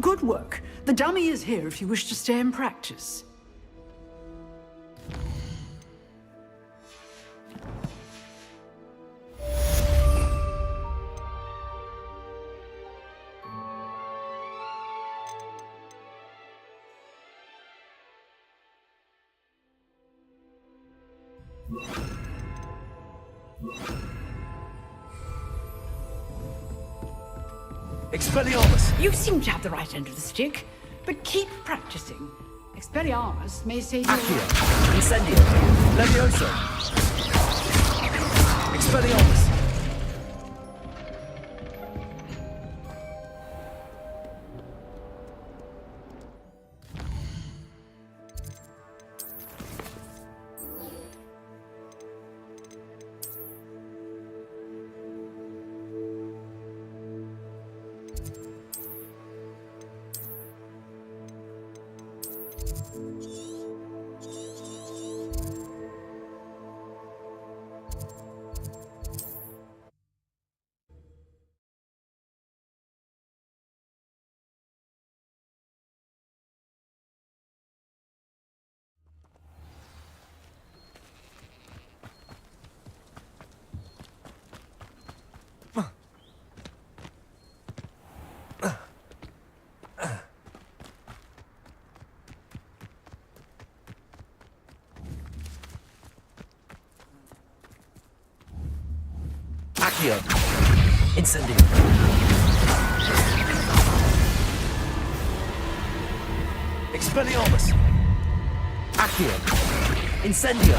Good work. The dummy is here if you wish to stay and practice. Expelliarmus! You seem to have the right end of the stick, but keep practicing. Expelliarmus may save you... Accio. Incendio. Levioso. Expelliarmus. Accio! Incendio! Expelliarmus! Accio! Incendio!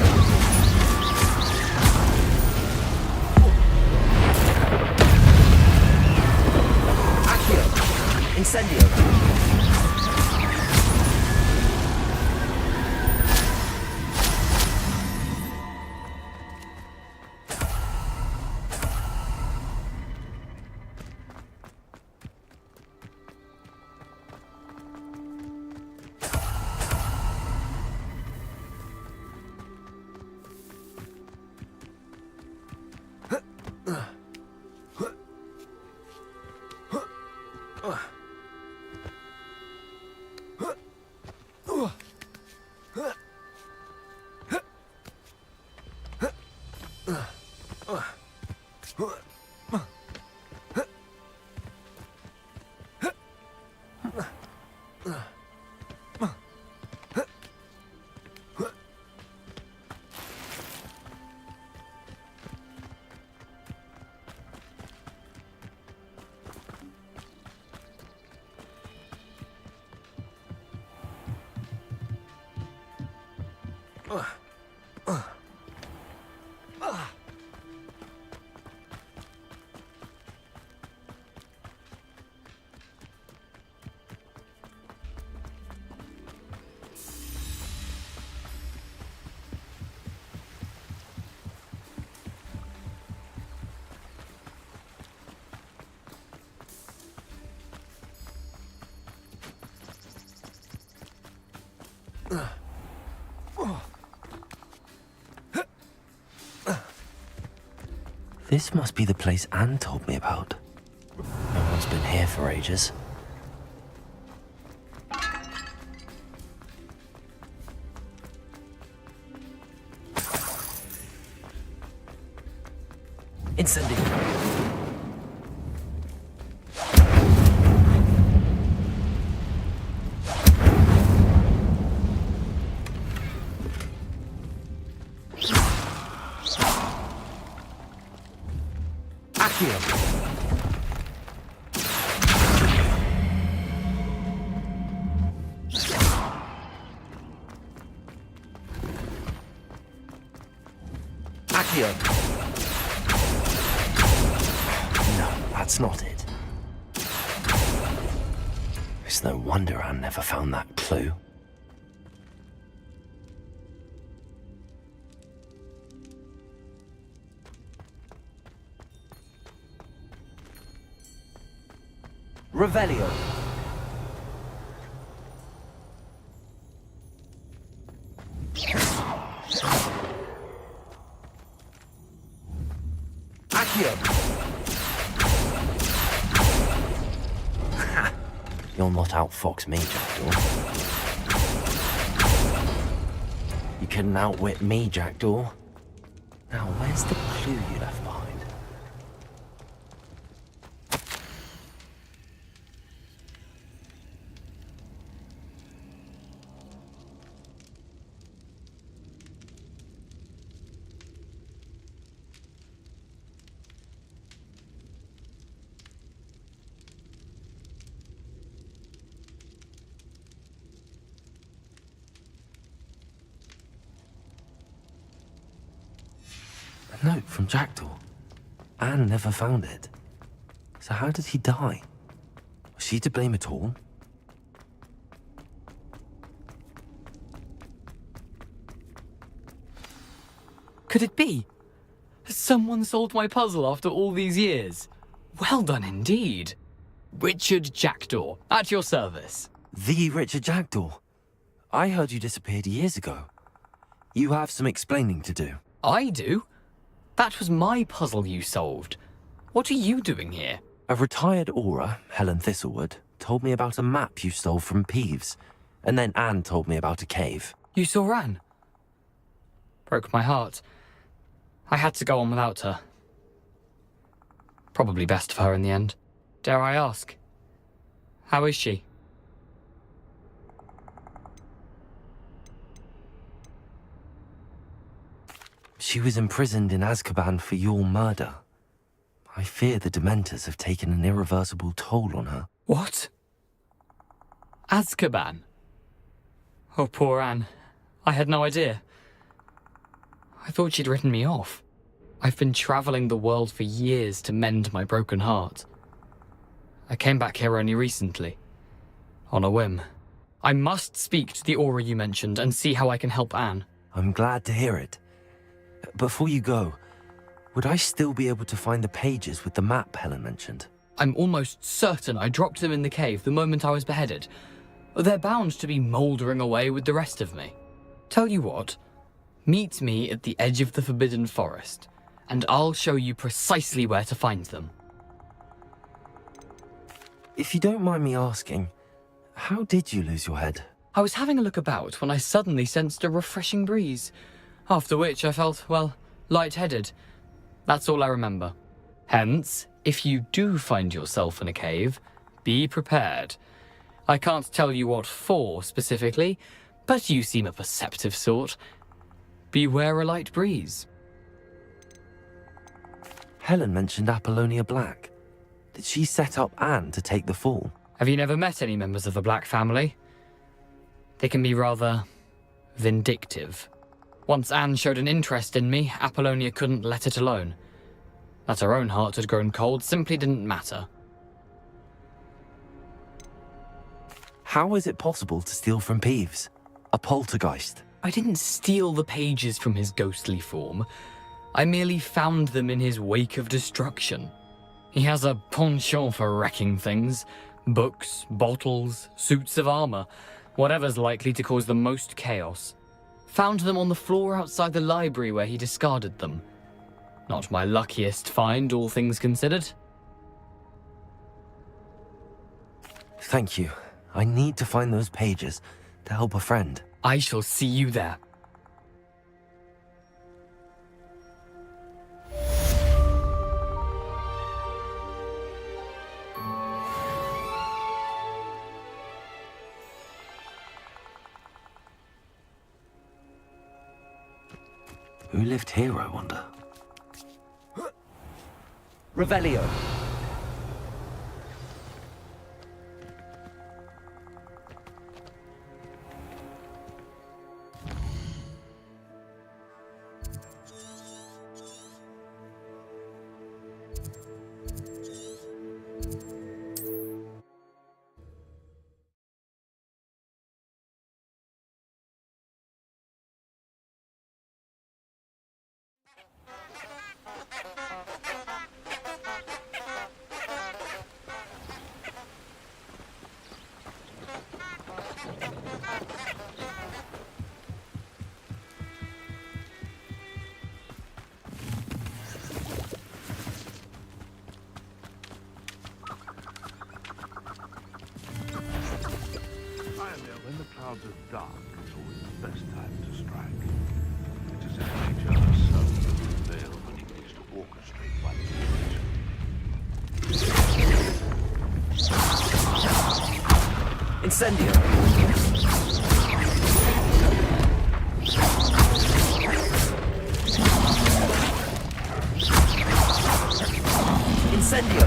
Accio! Incendio! This must be the place Anne told me about. No one's been here for ages. Incendio! Accio! No, that's not it. It's no wonder Anne never found that clue. Revelio. You'll not outfox me, Jackdaw. You couldn't outwit me, Jackdaw. Now, where's the clue you left behind? A note from Jackdaw. Anne never found it. So how did he die? Was she to blame at all? Could it be? Has someone solved my puzzle after all these years? Well done indeed. Richard Jackdaw, at your service. The Richard Jackdaw? I heard you disappeared years ago. You have some explaining to do. I do? That was my puzzle you solved. What are you doing here? A retired aura, Helen Thistlewood, told me about a map you stole from Peeves, and then Anne told me about a cave. You saw Anne? Broke my heart. I had to go on without her. Probably best of her in the end. Dare I ask? How is she? She was imprisoned in Azkaban for your murder. I fear the Dementors have taken an irreversible toll on her. What? Azkaban? Oh, poor Anne. I had no idea. I thought she'd written me off. I've been traveling the world for years to mend my broken heart. I came back here only recently. On a whim. I must speak to the Aura you mentioned and see how I can help Anne. I'm glad to hear it. Before you go, would I still be able to find the pages with the map Helen mentioned? I'm almost certain I dropped them in the cave the moment I was beheaded. They're bound to be mouldering away with the rest of me. Tell you what, meet me at the edge of the Forbidden Forest, and I'll show you precisely where to find them. If you don't mind me asking, how did you lose your head? I was having a look about when I suddenly sensed a refreshing breeze, after which I felt, well, lightheaded. That's all I remember. Hence, if you do find yourself in a cave, be prepared. I can't tell you what for specifically, but you seem a perceptive sort. Beware a light breeze. Helen mentioned Apollonia Black. Did she set up Anne to take the fall? Have you never met any members of the Black family? They can be rather vindictive. Once Anne showed an interest in me, Apollonia couldn't let it alone. That her own heart had grown cold simply didn't matter. How is it possible to steal from Peeves? A poltergeist? I didn't steal the pages from his ghostly form. I merely found them in his wake of destruction. He has a penchant for wrecking things. Books, bottles, suits of armor, whatever's likely to cause the most chaos. Found them on the floor outside the library where he discarded them. Not my luckiest find, all things considered. Thank you. I need to find those pages to help a friend. I shall see you there. Who lived here, I wonder? Revelio. When the clouds are dark, it's always the best time to strike. It is in nature herself that the veil begins to orchestrate by the Incendio. Incendio.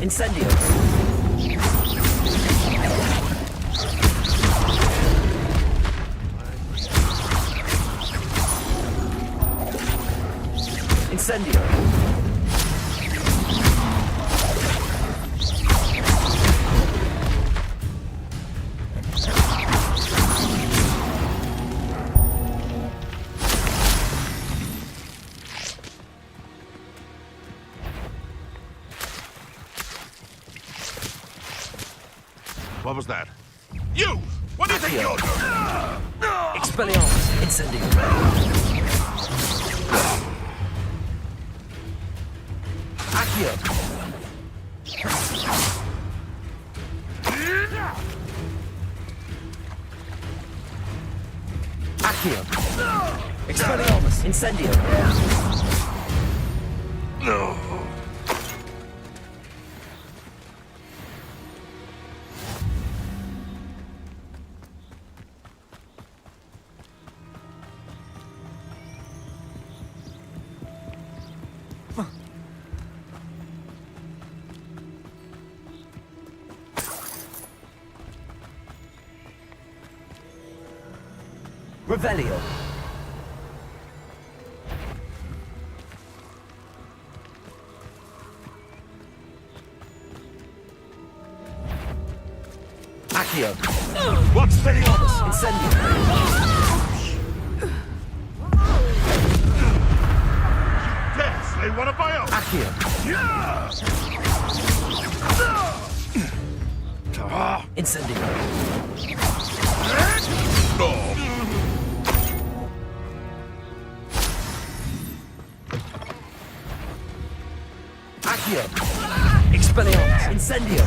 Incendio. Incendio. What was that? You! What do you think you're doing? Expelliarmus. Incendio. Accio. Accio. Expelliarmus. Incendio. Revelio. Accio. What's Expelliarmus? Incendio. Dare slay one of my own. Accio. Incendio. Accio. Expelliarmus. Incendio.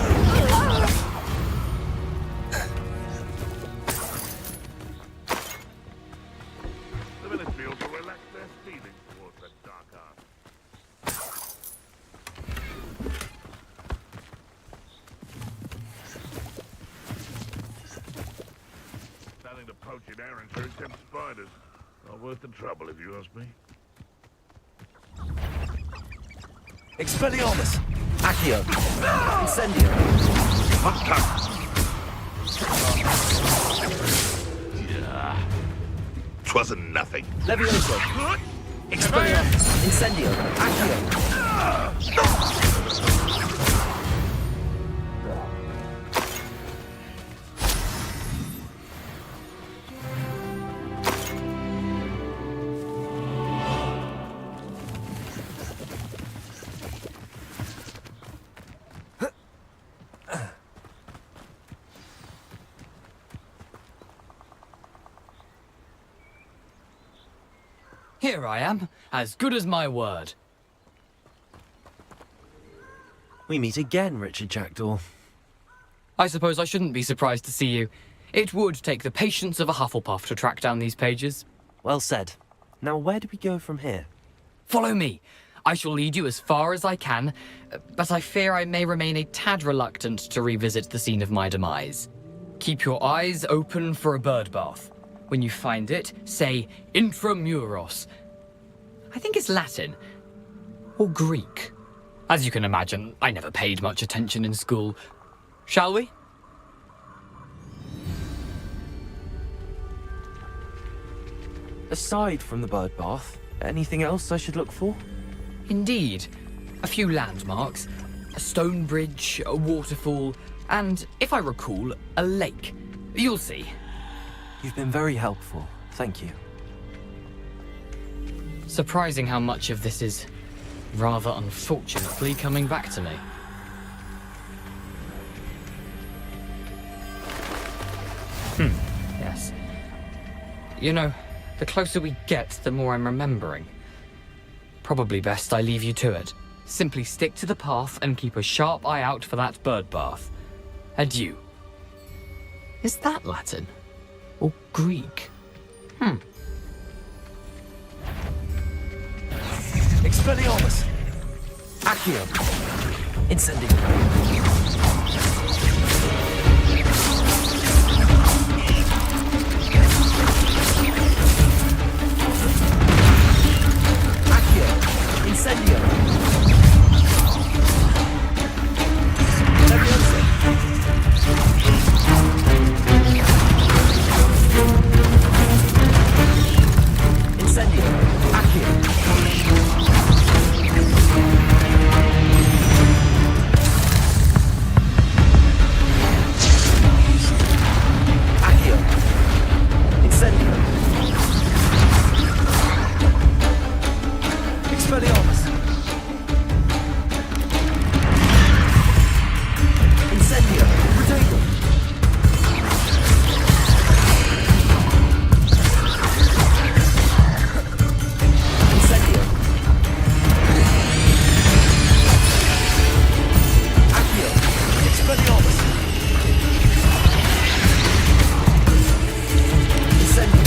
The village feels to relax their feelings towards that dark art. Nothing to poach in Arrowsburg except spiders. Not worth the trouble, if you ask me. Expelliarmus. Accio. Incendio. Yeah. 'Twasn't nothing. Levioso. Expelliarmus. Incendio. Accio. Here I am, as good as my word. We meet again, Richard Jackdaw. I suppose I shouldn't be surprised to see you. It would take the patience of a Hufflepuff to track down these pages. Well said. Now, where do we go from here? Follow me. I shall lead you as far as I can, but I fear I may remain a tad reluctant to revisit the scene of my demise. Keep your eyes open for a bird bath. When you find it, say intramuros. I think it's Latin. Or Greek. As you can imagine, I never paid much attention in school. Shall we? Aside from the bird bath, anything else I should look for? Indeed. A few landmarks. A stone bridge, a waterfall, and, if I recall, a lake. You'll see. You've been very helpful. Thank you. Surprising how much of this is, rather unfortunately, coming back to me. Yes. You know, the closer we get, the more I'm remembering. Probably best I leave you to it. Simply stick to the path and keep a sharp eye out for that bird bath. Adieu. Is that Latin? Or Greek? Expelliarmus. Accio. Incendio. Accio. Incendio. Levioso. Incendio. Accio. Accio. Incendio. Expelliarmus. Incendio. Protego. Incendio. Accio. Expelliarmus. Incendio.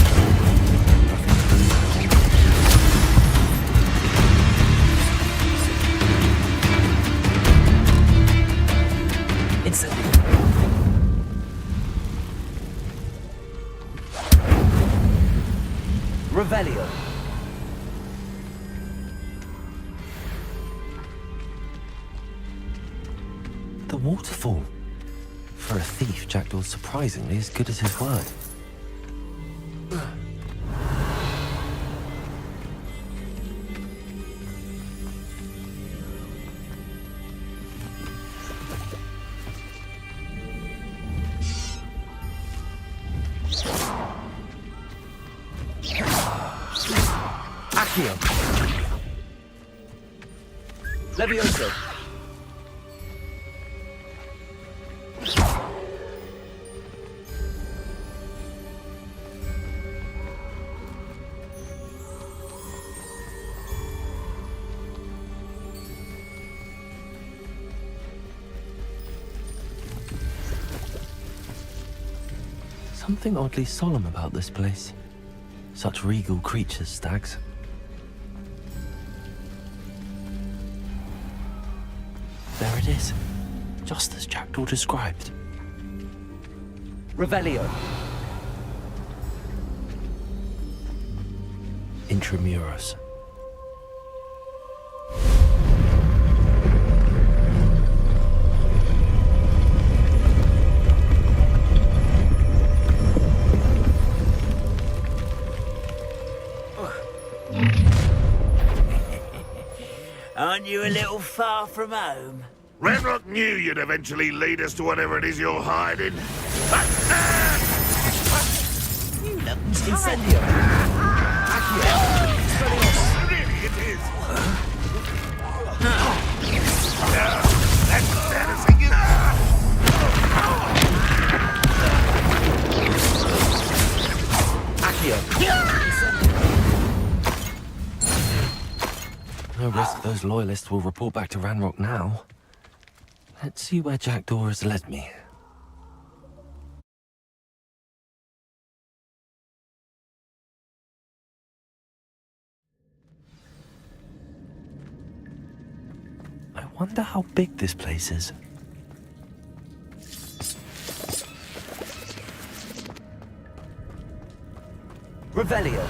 Incendio. Revelio. The waterfall. For a thief, Jackdaw's surprisingly as good as his word. Accio. Levioso. Something oddly solemn about this place. Such regal creatures, stags. There it is. Just as Jackdaw described. Revelio. Intramuros. Aren't you a little far from home? Ranrock knew you'd eventually lead us to whatever it is you're hiding. Incendio. Accio. Really, it is. That's embarrassing. No risk those loyalists will report back to Ranrock now. Let's see where Jackdaw has led me. I wonder how big this place is. Revelio.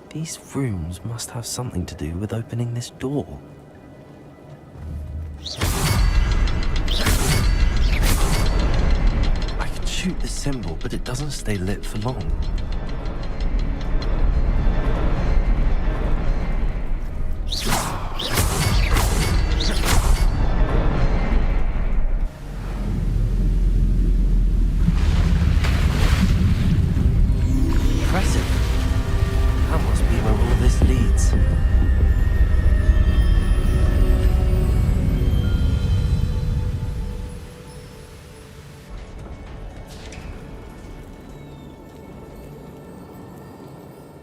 These rooms must have something to do with opening this door. I can shoot the symbol, but it doesn't stay lit for long. Impressive. That must be where all this leads.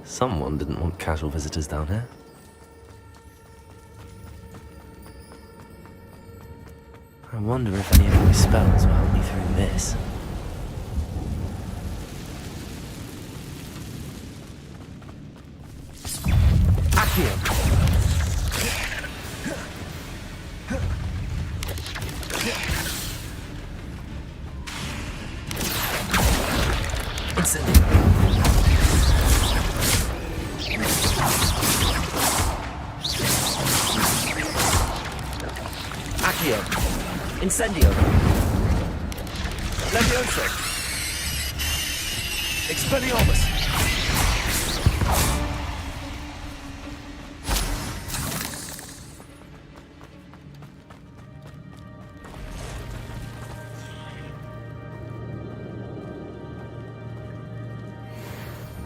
Someone didn't want casual visitors down here. I wonder if any of my spells will help me through this. Accio. Incendio. Accio. Incendio. Levioso. Expelliarmus.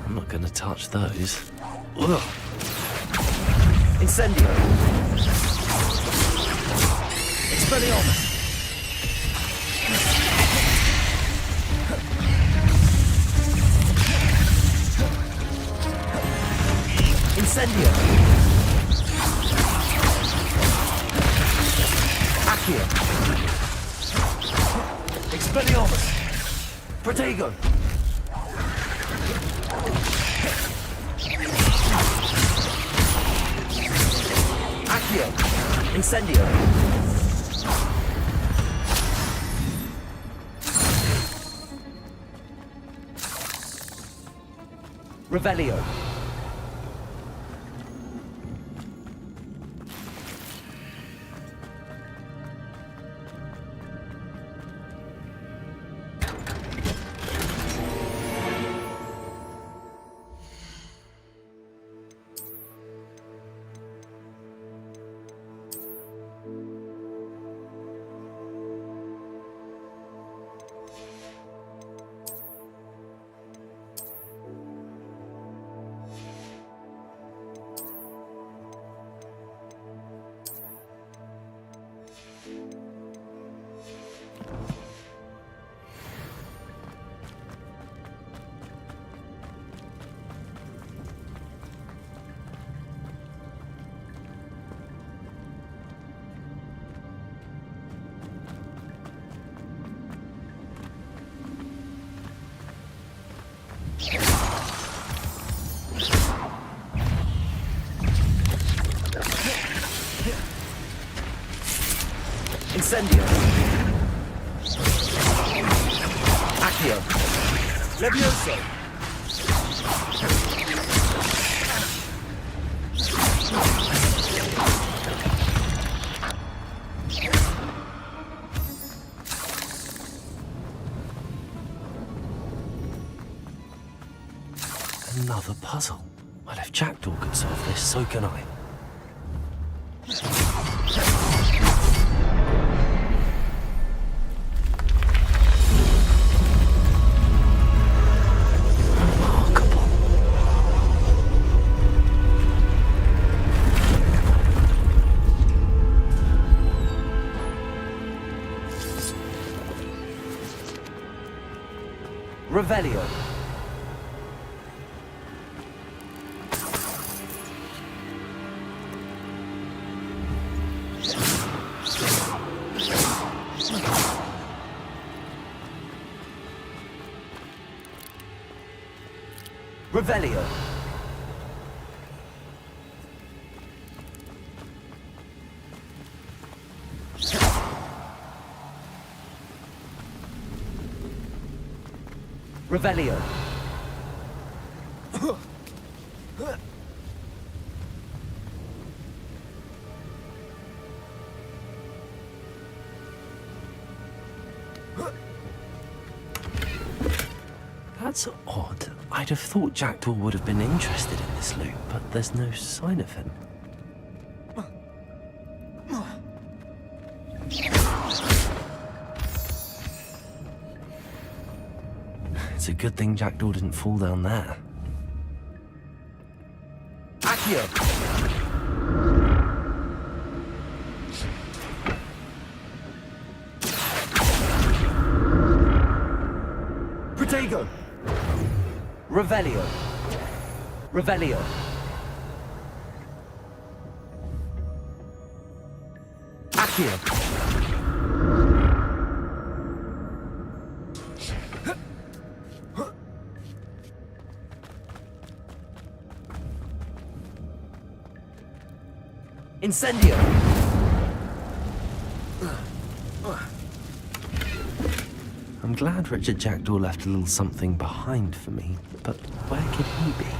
I'm not gonna touch those. Ugh. Incendio. Expelliarmus. Incendio. Accio. Expelliarmus. Protego. Accio. Incendio. Revelio. Incendio. Accio. Levioso. Another puzzle. Well, if Jackdaw could solve this, so can I. Revelio. Revelio. Revelio. That's odd. I'd have thought Jackdaw would have been interested in this loot, but there's no sign of him. It's a good thing Jackdaw didn't fall down there. Accio. Protego. Revelio. Revelio. Accio. Incendio. I'm glad Richard Jackdaw left a little something behind for me, but where could he be?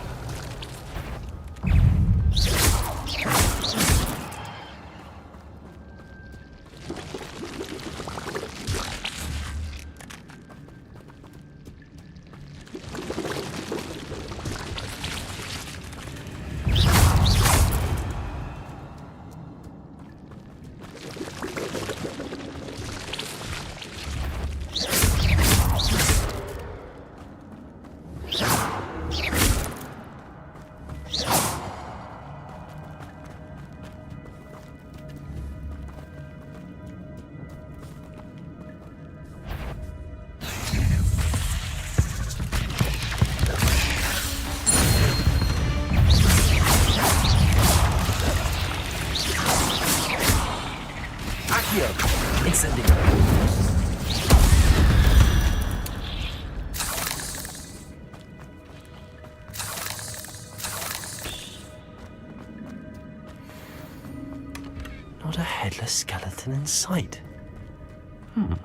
Not a headless skeleton in sight.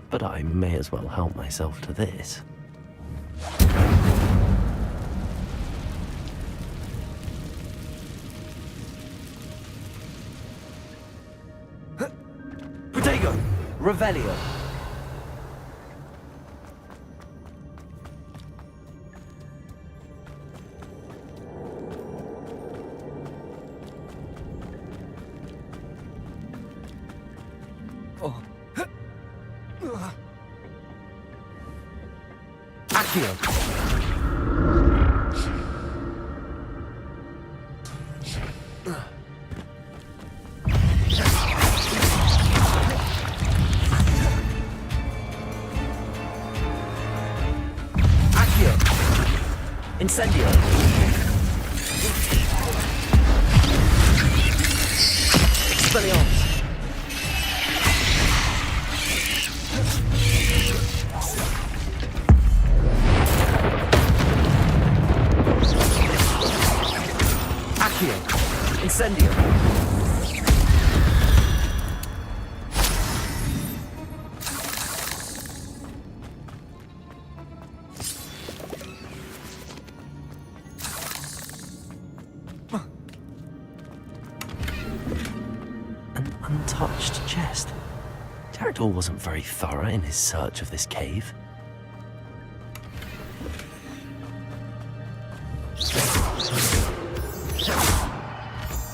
But I may as well help myself to this. Protego. Revelio. Accio. Accio. Incendio. Expelliarmus. Incendio. untouched chest. Jackdaw wasn't very thorough in his search of this cave.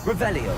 Revelio.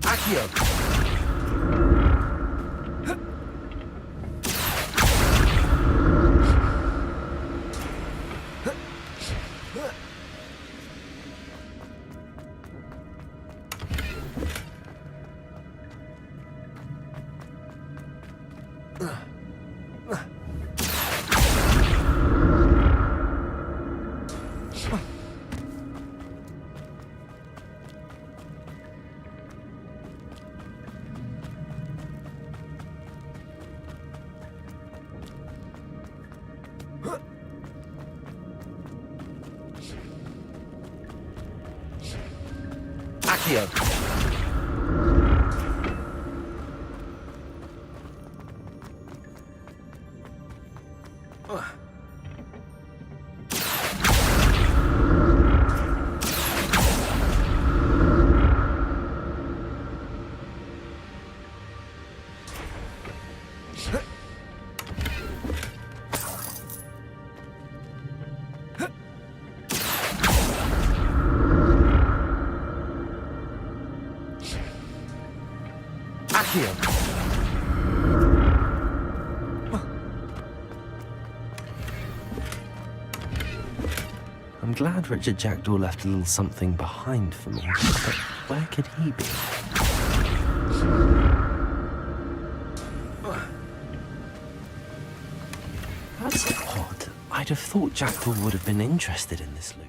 Accio. I'm glad Richard Jackdaw left a little something behind for me, but where could he be? That's odd. I'd have thought Jackdaw would have been interested in this loot.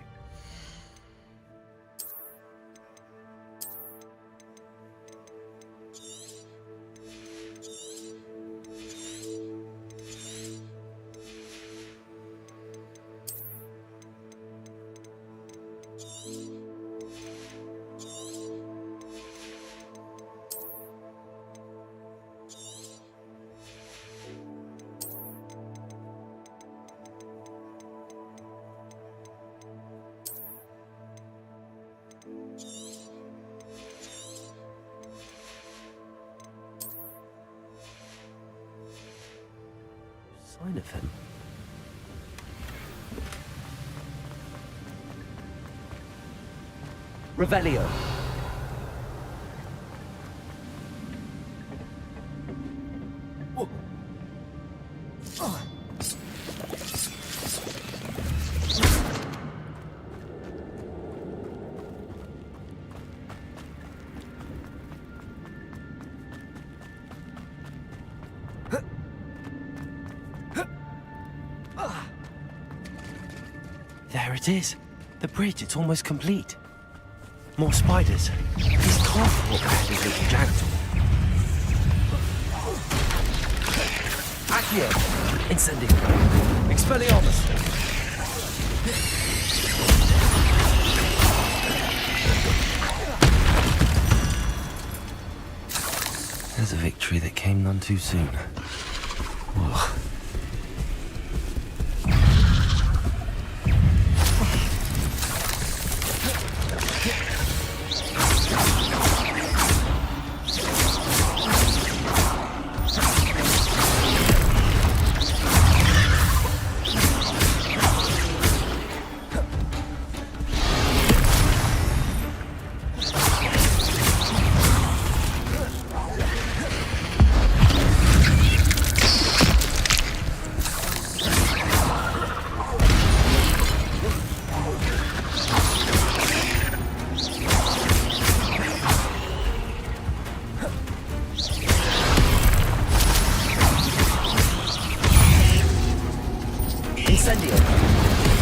Sign of him. Revelio. There it is. The bridge, it's almost complete. More spiders. These can't walk ahead of little Jackdaw. Accio. Incendio. Expelliarmus. There's a victory that came none too soon. Ugh. Incendio.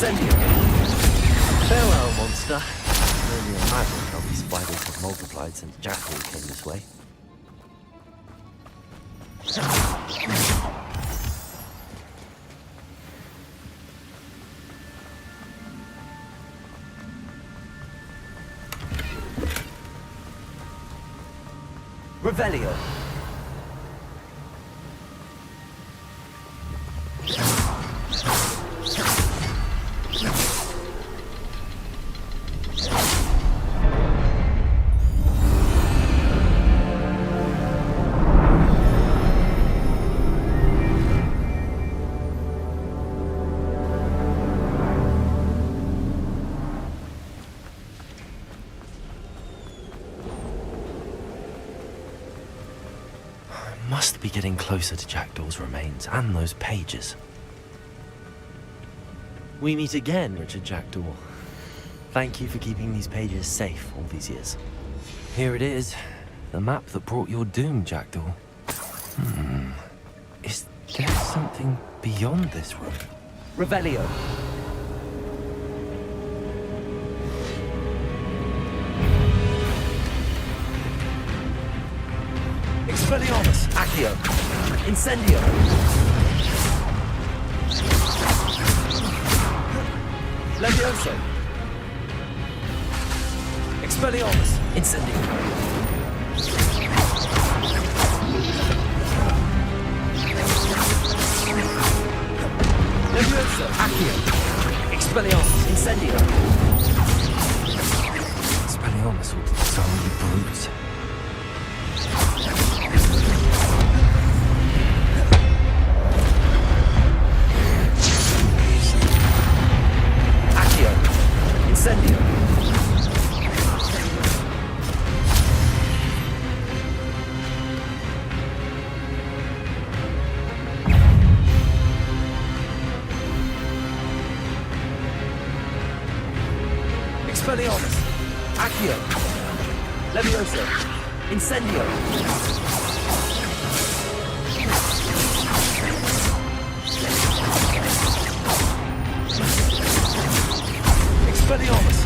Incendio! Farewell, monster. Only a magic how these spiders have multiplied since Jackal came this way. Revelio. Must be getting closer to Jackdaw's remains and those pages. We meet again, Richard Jackdaw. Thank you for keeping these pages safe all these years. Here it is, the map that brought your doom, Jackdaw. Is there something beyond this room? Revelio. Expelliarmus, Accio, Incendio. Levioso. Expelliarmus, Incendio. Levioso, Accio. Expelliarmus, Incendio. Expelliarmus will disarm the brutes. Incendio. Expelliarmus. Accio. Levioso. Incendio. Expelliarmus.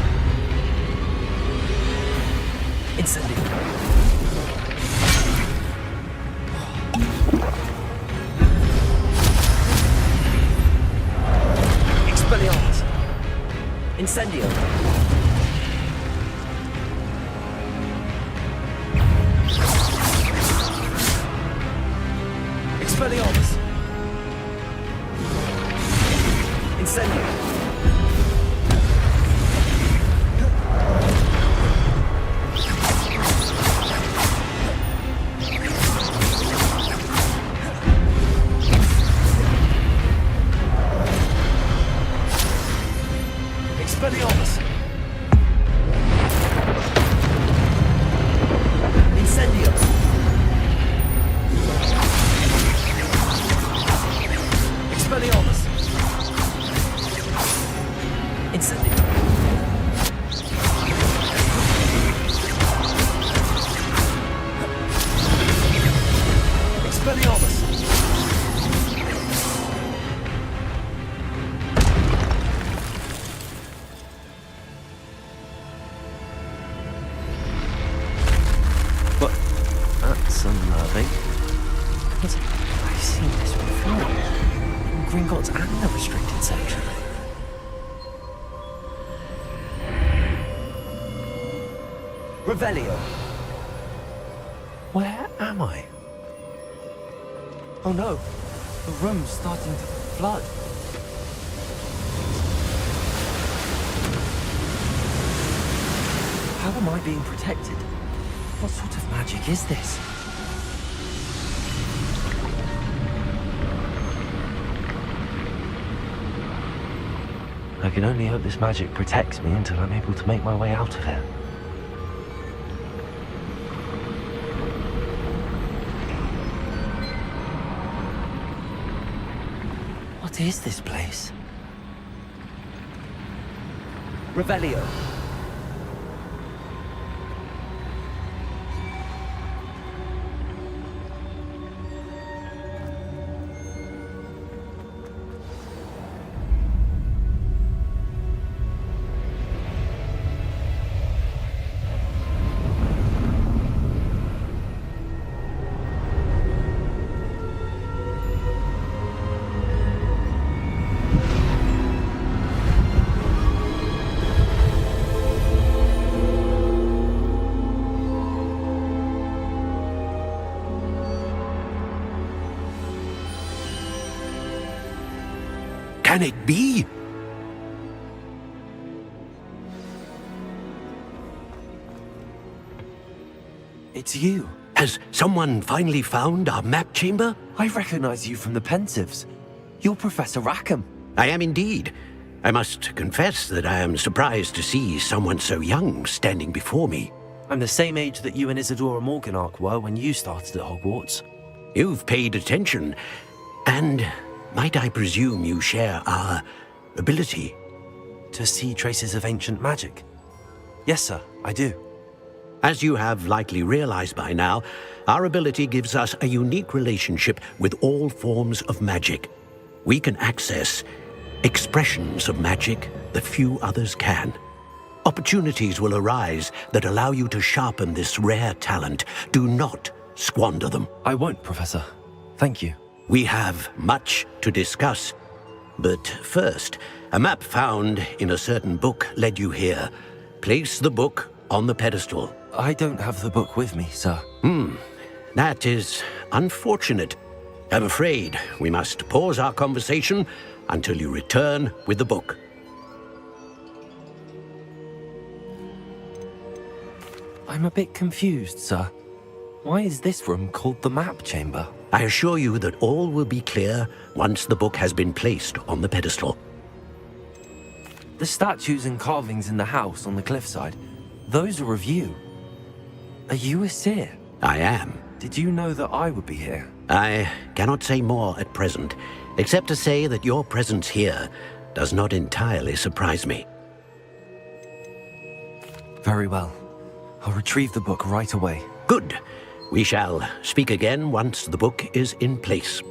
Incendio. Expelliarmus. Incendio. Expelliarmus. Incendio. Expelliarmus. Incendio. Expelliarmus. Incendio. Expelliarmus. That's unnerving. But I've seen this before. In Gringotts and the restricted section. Revelio. Where am I? Oh no, the room's starting to flood. How am I being protected? What sort of magic is this? I can only hope this magic protects me until I'm able to make my way out of here. What is this place? Revelio. can it be? It's you. Has someone finally found our map chamber? I recognize you from the Pensieves. You're Professor Rackham. I am indeed. I must confess that I am surprised to see someone so young standing before me. I'm the same age that you and Isadora Morganach were when you started at Hogwarts. You've paid attention, and might I presume you share our ability? To see traces of ancient magic? Yes, sir, I do. As you have likely realized by now, our ability gives us a unique relationship with all forms of magic. We can access expressions of magic that few others can. Opportunities will arise that allow you to sharpen this rare talent. Do not squander them. I won't, Professor. Thank you. We have much to discuss. But first, a map found in a certain book led you here. Place the book on the pedestal. I don't have the book with me, sir. That is unfortunate. I'm afraid we must pause our conversation until you return with the book. I'm a bit confused, sir. Why is this room called the map chamber? I assure you that all will be clear once the book has been placed on the pedestal. The statues and carvings in the house on the cliffside, those are of you. Are you a seer? I am. Did you know that I would be here? I cannot say more at present, except to say that your presence here does not entirely surprise me. Very well. I'll retrieve the book right away. Good. We shall speak again once the book is in place.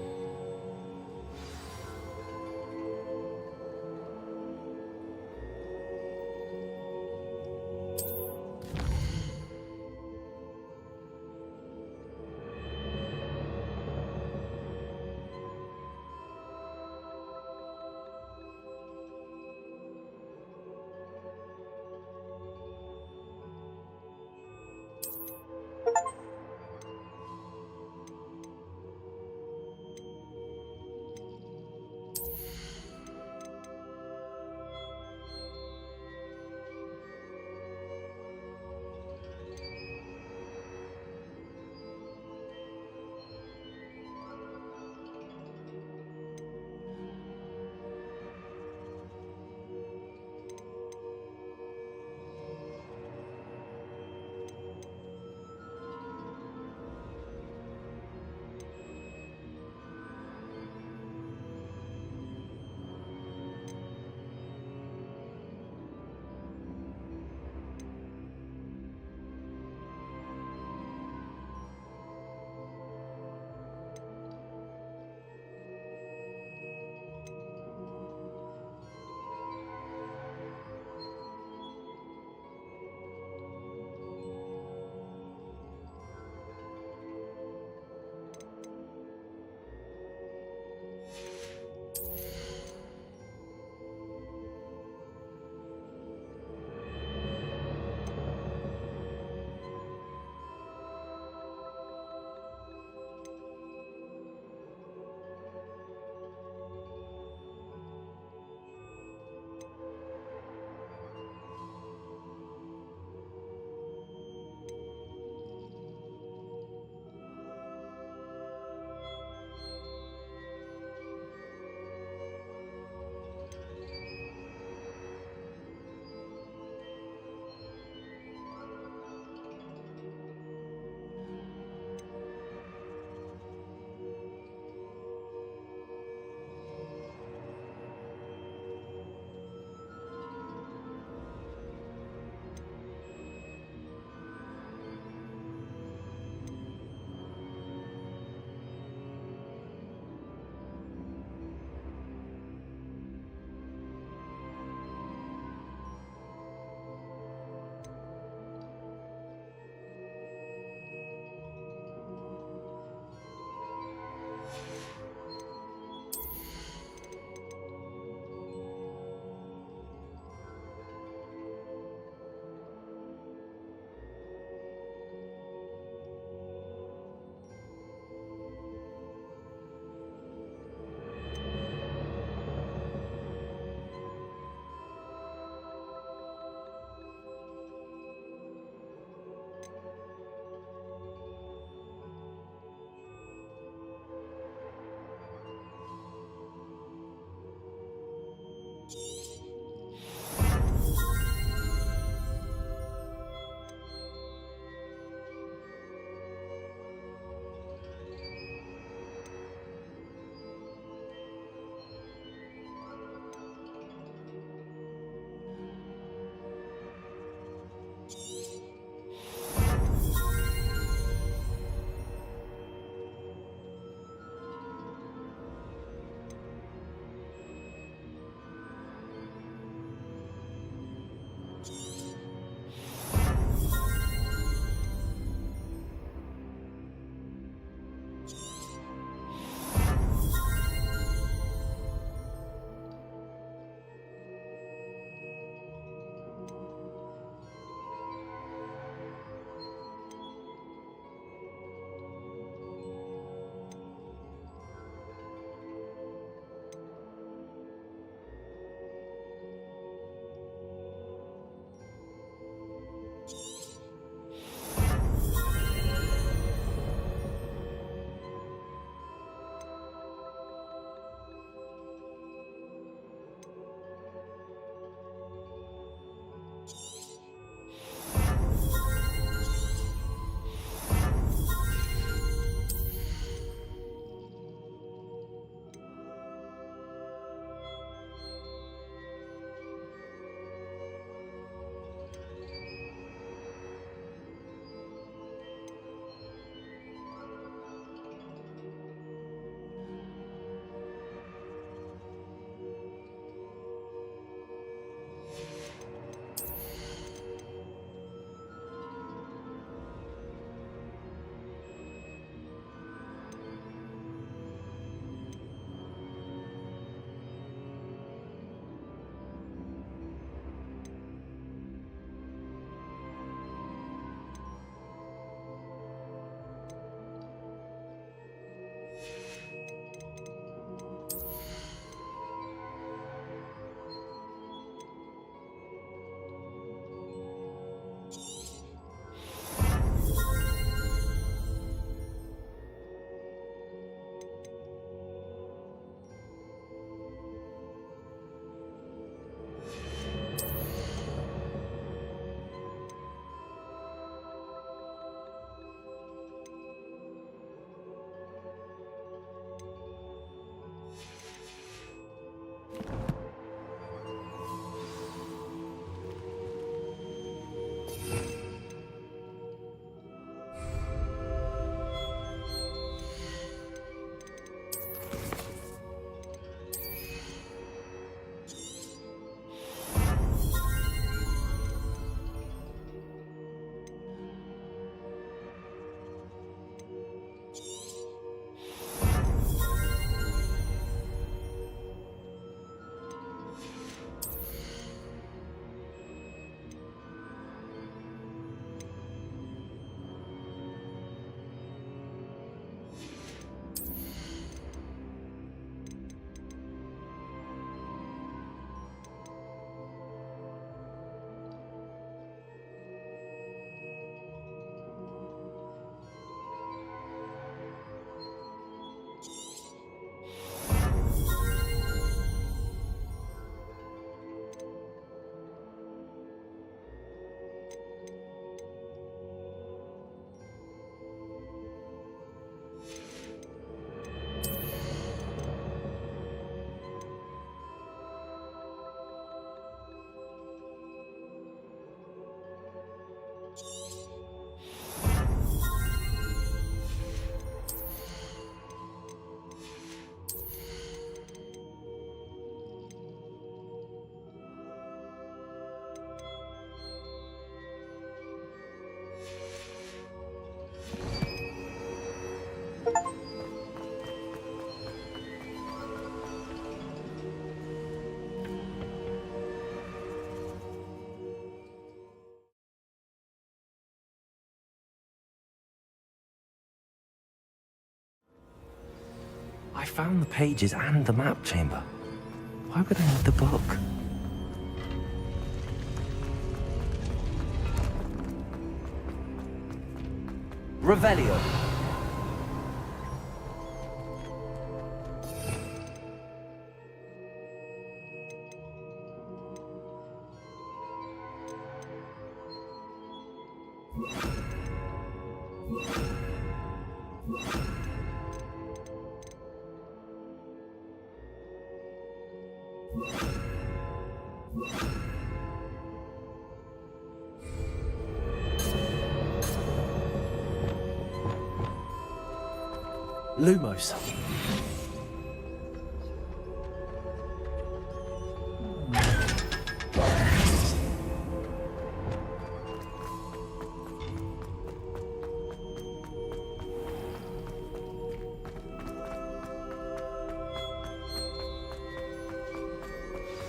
I found the pages and the map chamber. Why would I need the book? Revelio. Lumos.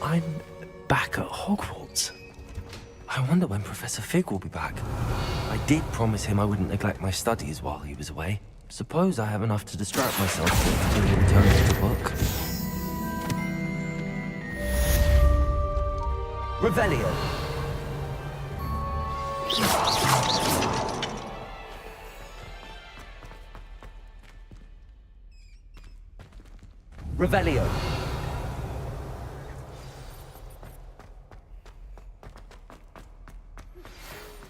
I'm back at Hogwarts. I wonder when Professor Fig will be back. I did promise him I wouldn't neglect my studies while he was away. Suppose I have enough to distract myself until he returns to the book. Revelio. Revelio.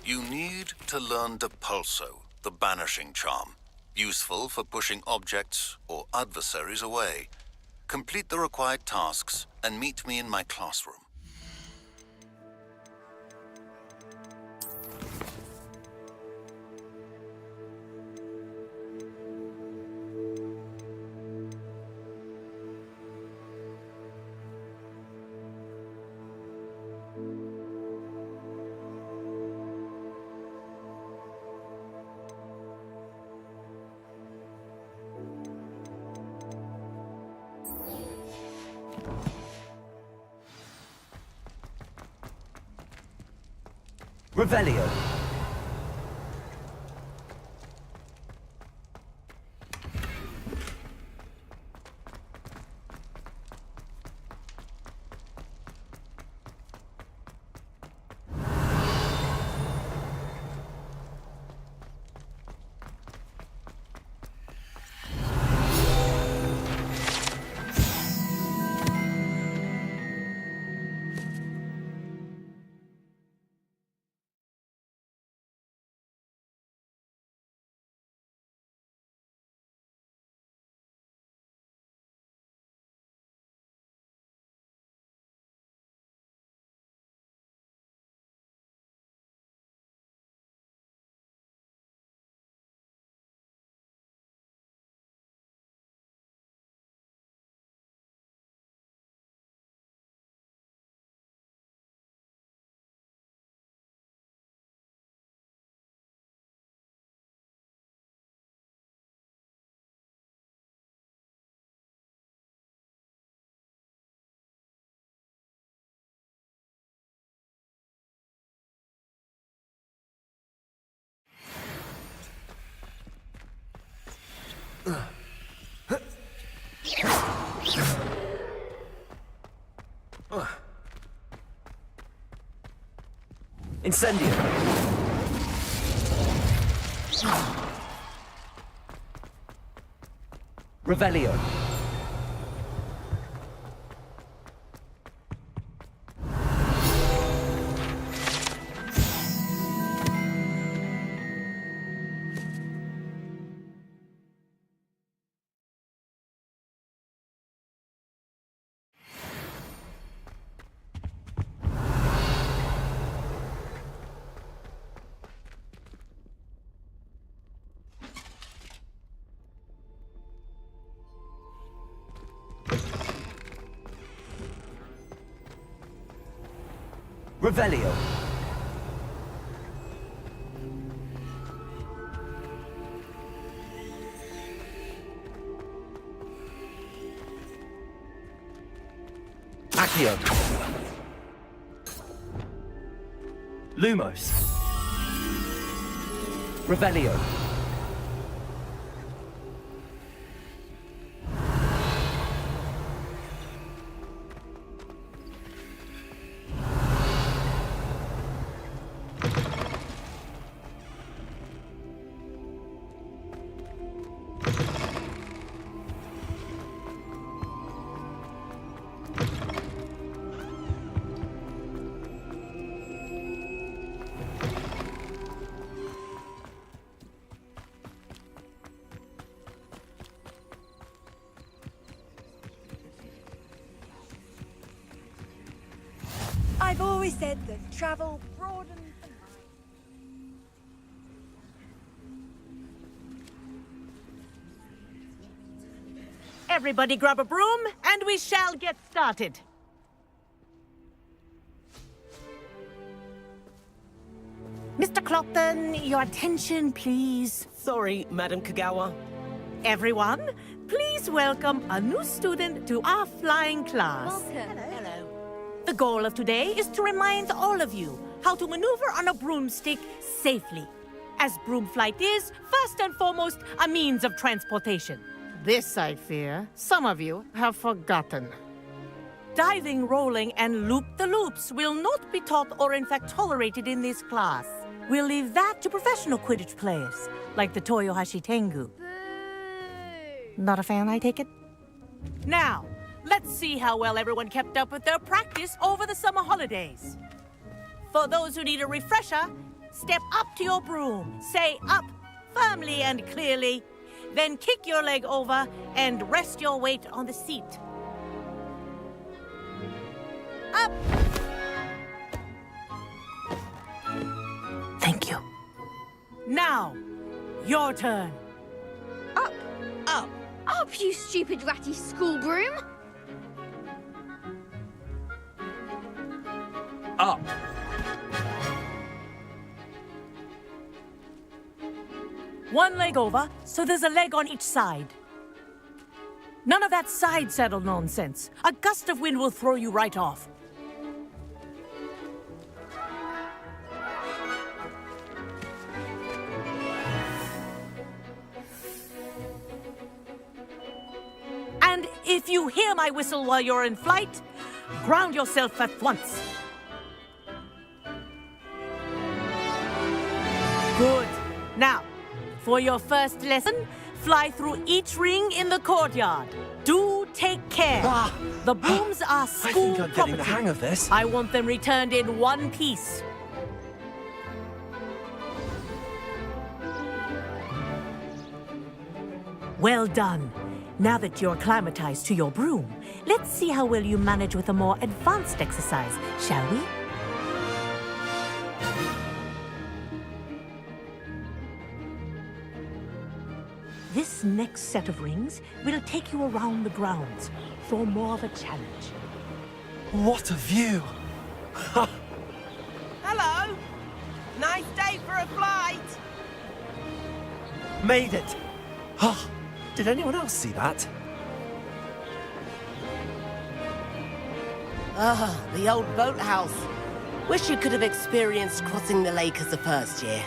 You need to learn Depulso, the banishing charm. Useful for pushing objects or adversaries away. Complete the required tasks and meet me in my classroom. Revelio. Incendio. Revelio. Revelio. Accio. Lumos. Revelio. I've always said that travel broadens the mind. Everybody grab a broom, and we shall get started. Mr. Clopton, your attention, please. Sorry, Madam Kagawa. Everyone, please welcome a new student to our flying class. Welcome. Hello. The goal of today is to remind all of you how to maneuver on a broomstick safely, as broom flight is, first and foremost, a means of transportation. This, I fear, some of you have forgotten. Diving, rolling, and loop-the-loops will not be taught or in fact tolerated in this class. We'll leave that to professional Quidditch players, like the Toyohashi Tengu. Not a fan, I take it? Now, let's see how well everyone kept up with their practice over the summer holidays. For those who need a refresher, step up to your broom, say up firmly and clearly, then kick your leg over and rest your weight on the seat. Up! Thank you. Now, your turn. Up! Up! Up, you stupid ratty school broom! Up. One leg over, so there's a leg on each side. None of that side saddle nonsense. A gust of wind will throw you right off. And if you hear my whistle while you're in flight, ground yourself at once. Good. Now, for your first lesson, fly through each ring in the courtyard. Do take care. The brooms are school I think I'm getting the property. hang of this. I want them returned in one piece. Well done. Now that you're acclimatized to your broom, let's see how well you manage with a more advanced exercise, shall we? This next set of rings will take you around the grounds for more of a challenge. What a view! Hello! Nice day for a flight! Made it! Oh, did anyone else see that? Ah, the old boathouse. Wish you could have experienced crossing the lake as a first year.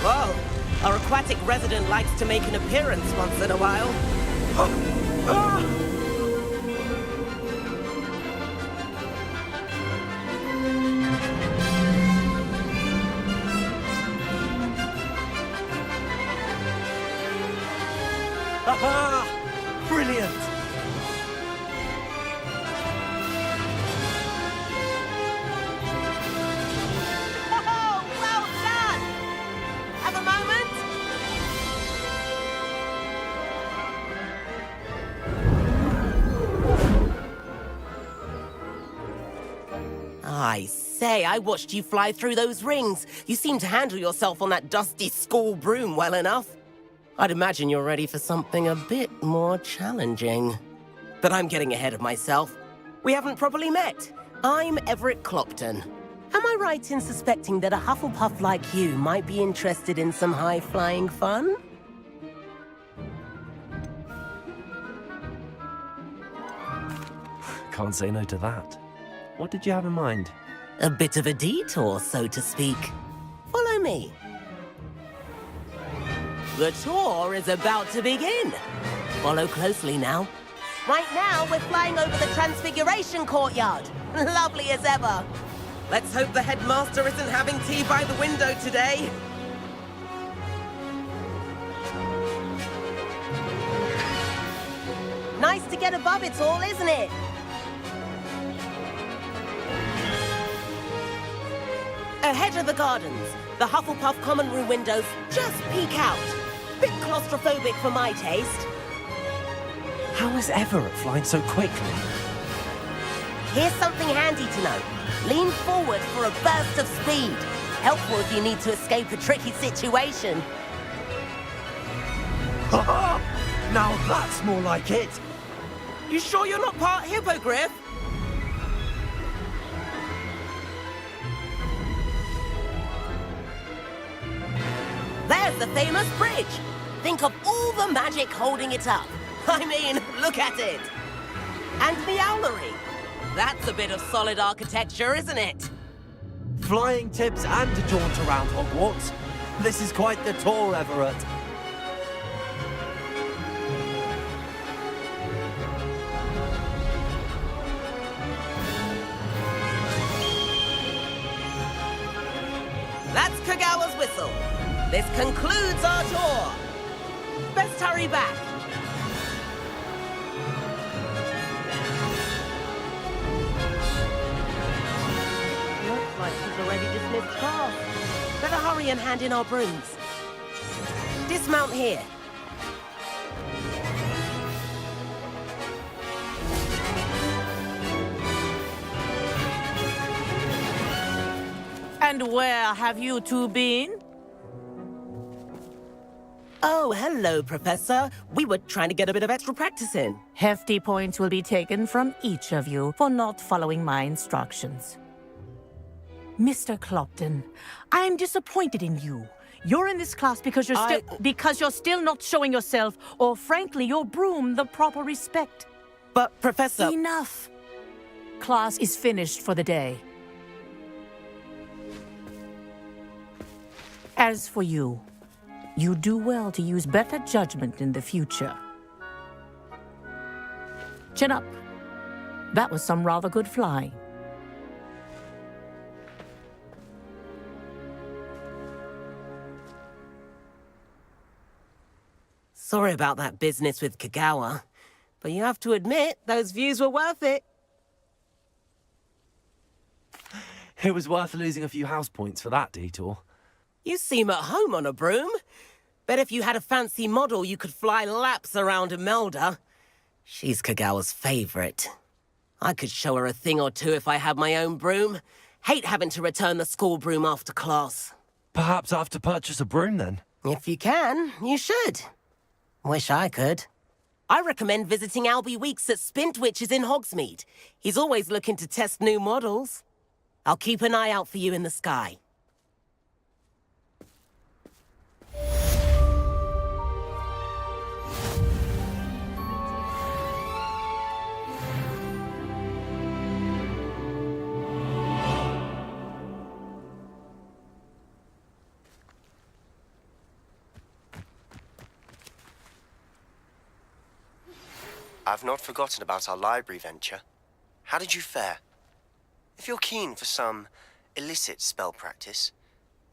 Whoa! Our aquatic resident likes to make an appearance once in a while. Aha! Brilliant! Oh, well done! Have a moment? I say, I watched you fly through those rings. You seem to handle yourself on that dusty school broom well enough. I'd imagine you're ready for something a bit more challenging. But I'm getting ahead of myself. We haven't properly met. I'm Everett Clopton. Am I right in suspecting that a Hufflepuff like you might be interested in some high-flying fun? Can't say no to that. What did you have in mind? A bit of a detour, so to speak. Follow me. The tour is about to begin. Follow closely now. Right now, we're flying over the Transfiguration Courtyard. Lovely as ever. Let's hope the headmaster isn't having tea by the window today. Nice to get above it all, isn't it? Ahead of the gardens, the Hufflepuff common room windows just peek out. Bit claustrophobic for my taste. How is Everett flying so quickly? Here's something handy to know. Lean forward for a burst of speed. Helpful if you need to escape a tricky situation. Now that's more like it. You sure you're not part hippogriff? There's the famous bridge. Think of all the magic holding it up. I mean, look at it. And the owlery. That's a bit of solid architecture, isn't it? Flying tips and a jaunt around Hogwarts. This is quite the tour, Everett. That's Kagawa's whistle. This concludes our tour. Best hurry back. Looks like she's already dismissed class. Better hurry and hand in our brooms. Dismount here. And where have you two been? Oh, hello, Professor. We were trying to get a bit of extra practice in. Hefty points will be taken from each of you for not following my instructions. Mr. Clopton, I'm disappointed in you. You're in this class because you're still not showing yourself, or frankly, your broom the proper respect. But, Professor... Enough. Class is finished for the day. As for you, you do well to use better judgment in the future. Chin up. That was some rather good flying. Sorry about that business with Kagawa, but you have to admit, those views were worth it. It was worth losing a few house points for that detour. You seem at home on a broom. Bet if you had a fancy model, you could fly laps around Imelda. She's Kagawa's favorite. I could show her a thing or two if I had my own broom. Hate having to return the school broom after class. Perhaps I have to purchase a broom then? If you can, you should. Wish I could. I recommend visiting Albie Weeks at Spintwitches in Hogsmeade. He's always looking to test new models. I'll keep an eye out for you in the sky. I've not forgotten about our library venture. How did you fare? If you're keen for some illicit spell practice,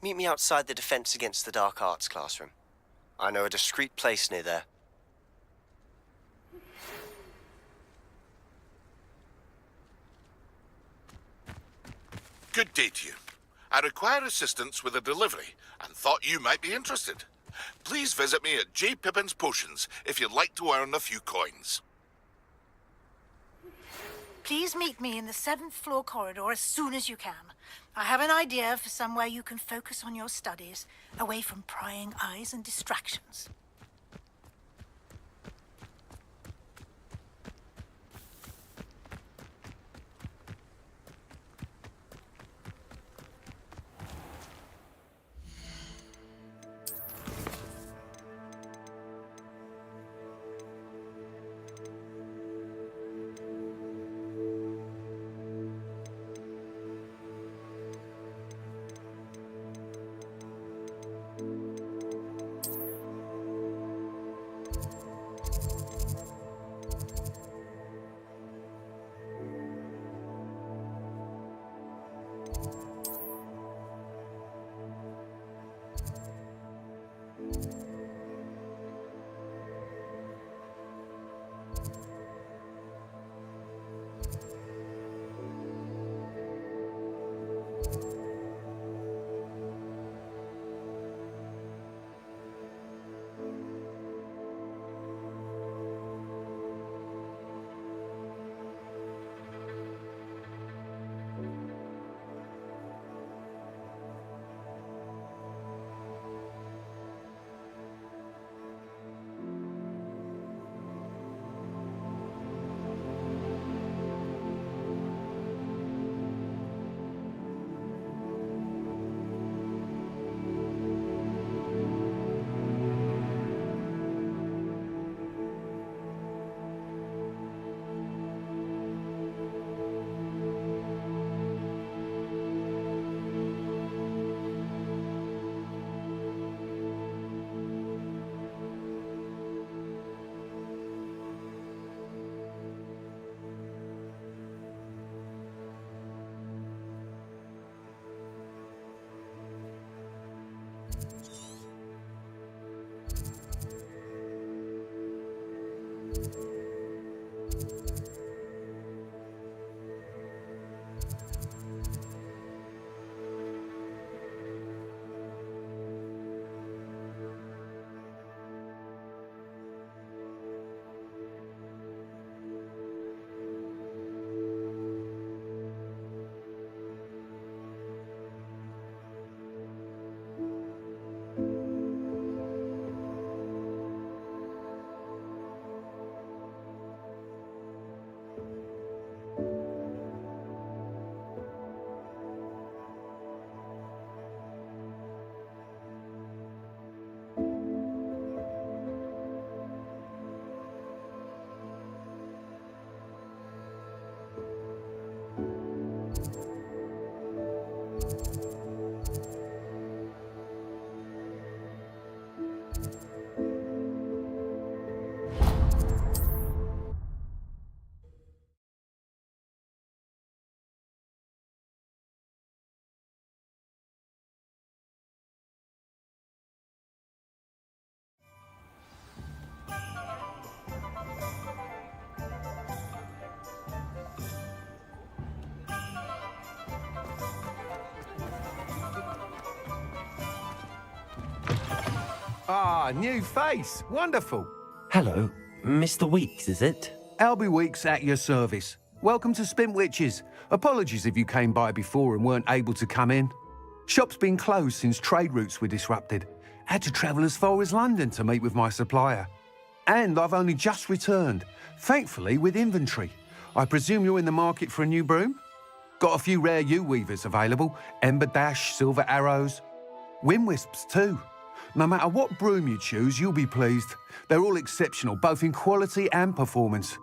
meet me outside the Defense Against the Dark Arts classroom. I know a discreet place near there. Good day to you. I require assistance with a delivery and thought you might be interested. Please visit me at J. Pippin's Potions if you'd like to earn a few coins. Please meet me in the 7th floor corridor as soon as you can. I have an idea for somewhere you can focus on your studies, away from prying eyes and distractions. Ah, new face. Wonderful. Hello, Mr. Weeks, is it? Albie Weeks at your service. Welcome to Spintwitches. Apologies if you came by before and weren't able to come in. Shop's been closed since trade routes were disrupted. Had to travel as far as London to meet with my supplier. And I've only just returned, thankfully with inventory. I presume you're in the market for a new broom? Got a few rare yew-weavers available. Ember Dash, Silver Arrows. Wind Wisps too. No matter what broom you choose, you'll be pleased. They're all exceptional, both in quality and performance.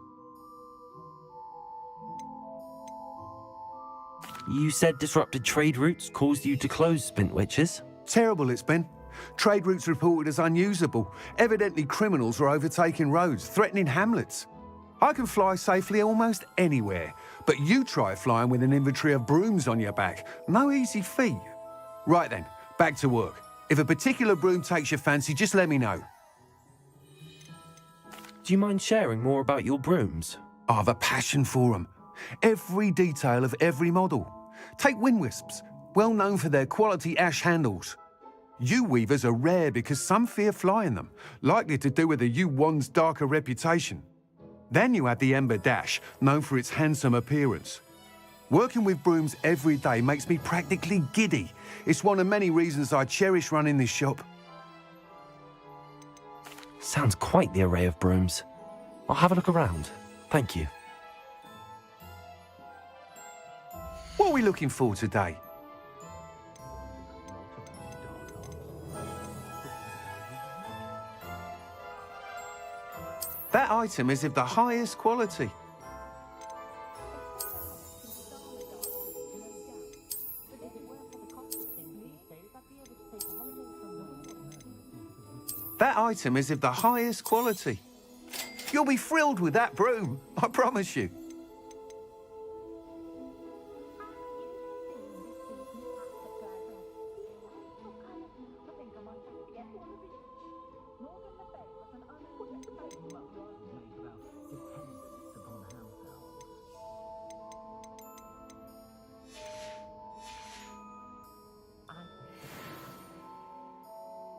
You said disrupted trade routes caused you to close Spintwitches? Terrible it's been. Trade routes reported as unusable. Evidently criminals were overtaking roads, threatening hamlets. I can fly safely almost anywhere, but you try flying with an inventory of brooms on your back. No easy feat. Right then, back to work. If a particular broom takes your fancy, just let me know. Do you mind sharing more about your brooms? I have a passion for them. Every detail of every model. Take Wind Wisps, well known for their quality ash handles. Yew weavers are rare because some fear flying them, likely to do with the yew wand's darker reputation. Then you have the Ember Dash, known for its handsome appearance. Working with brooms every day makes me practically giddy. It's one of many reasons I cherish running this shop. Sounds quite the array of brooms. I'll have a look around. Thank you. What are we looking for today? That item is of the highest quality. That item is of the highest quality. You'll be thrilled with that broom, I promise you.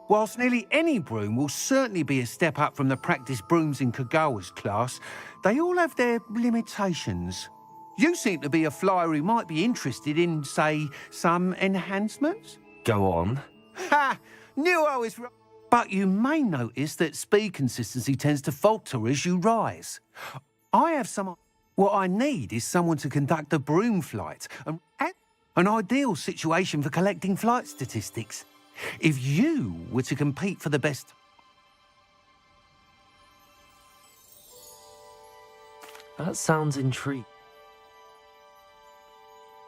Whilst nearly any broom will certainly be a step up from the practice brooms in Kagawa's class, they all have their limitations. You seem to be a flyer who might be interested in, say, some enhancements? Go on. Ha! Knew I was right. But you may notice that speed consistency tends to falter as you rise. I have some... What I need is someone to conduct a broom flight. An ideal situation for collecting flight statistics. If you were to compete for the best... That sounds intriguing.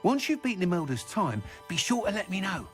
Once you've beaten Imelda's time, be sure to let me know.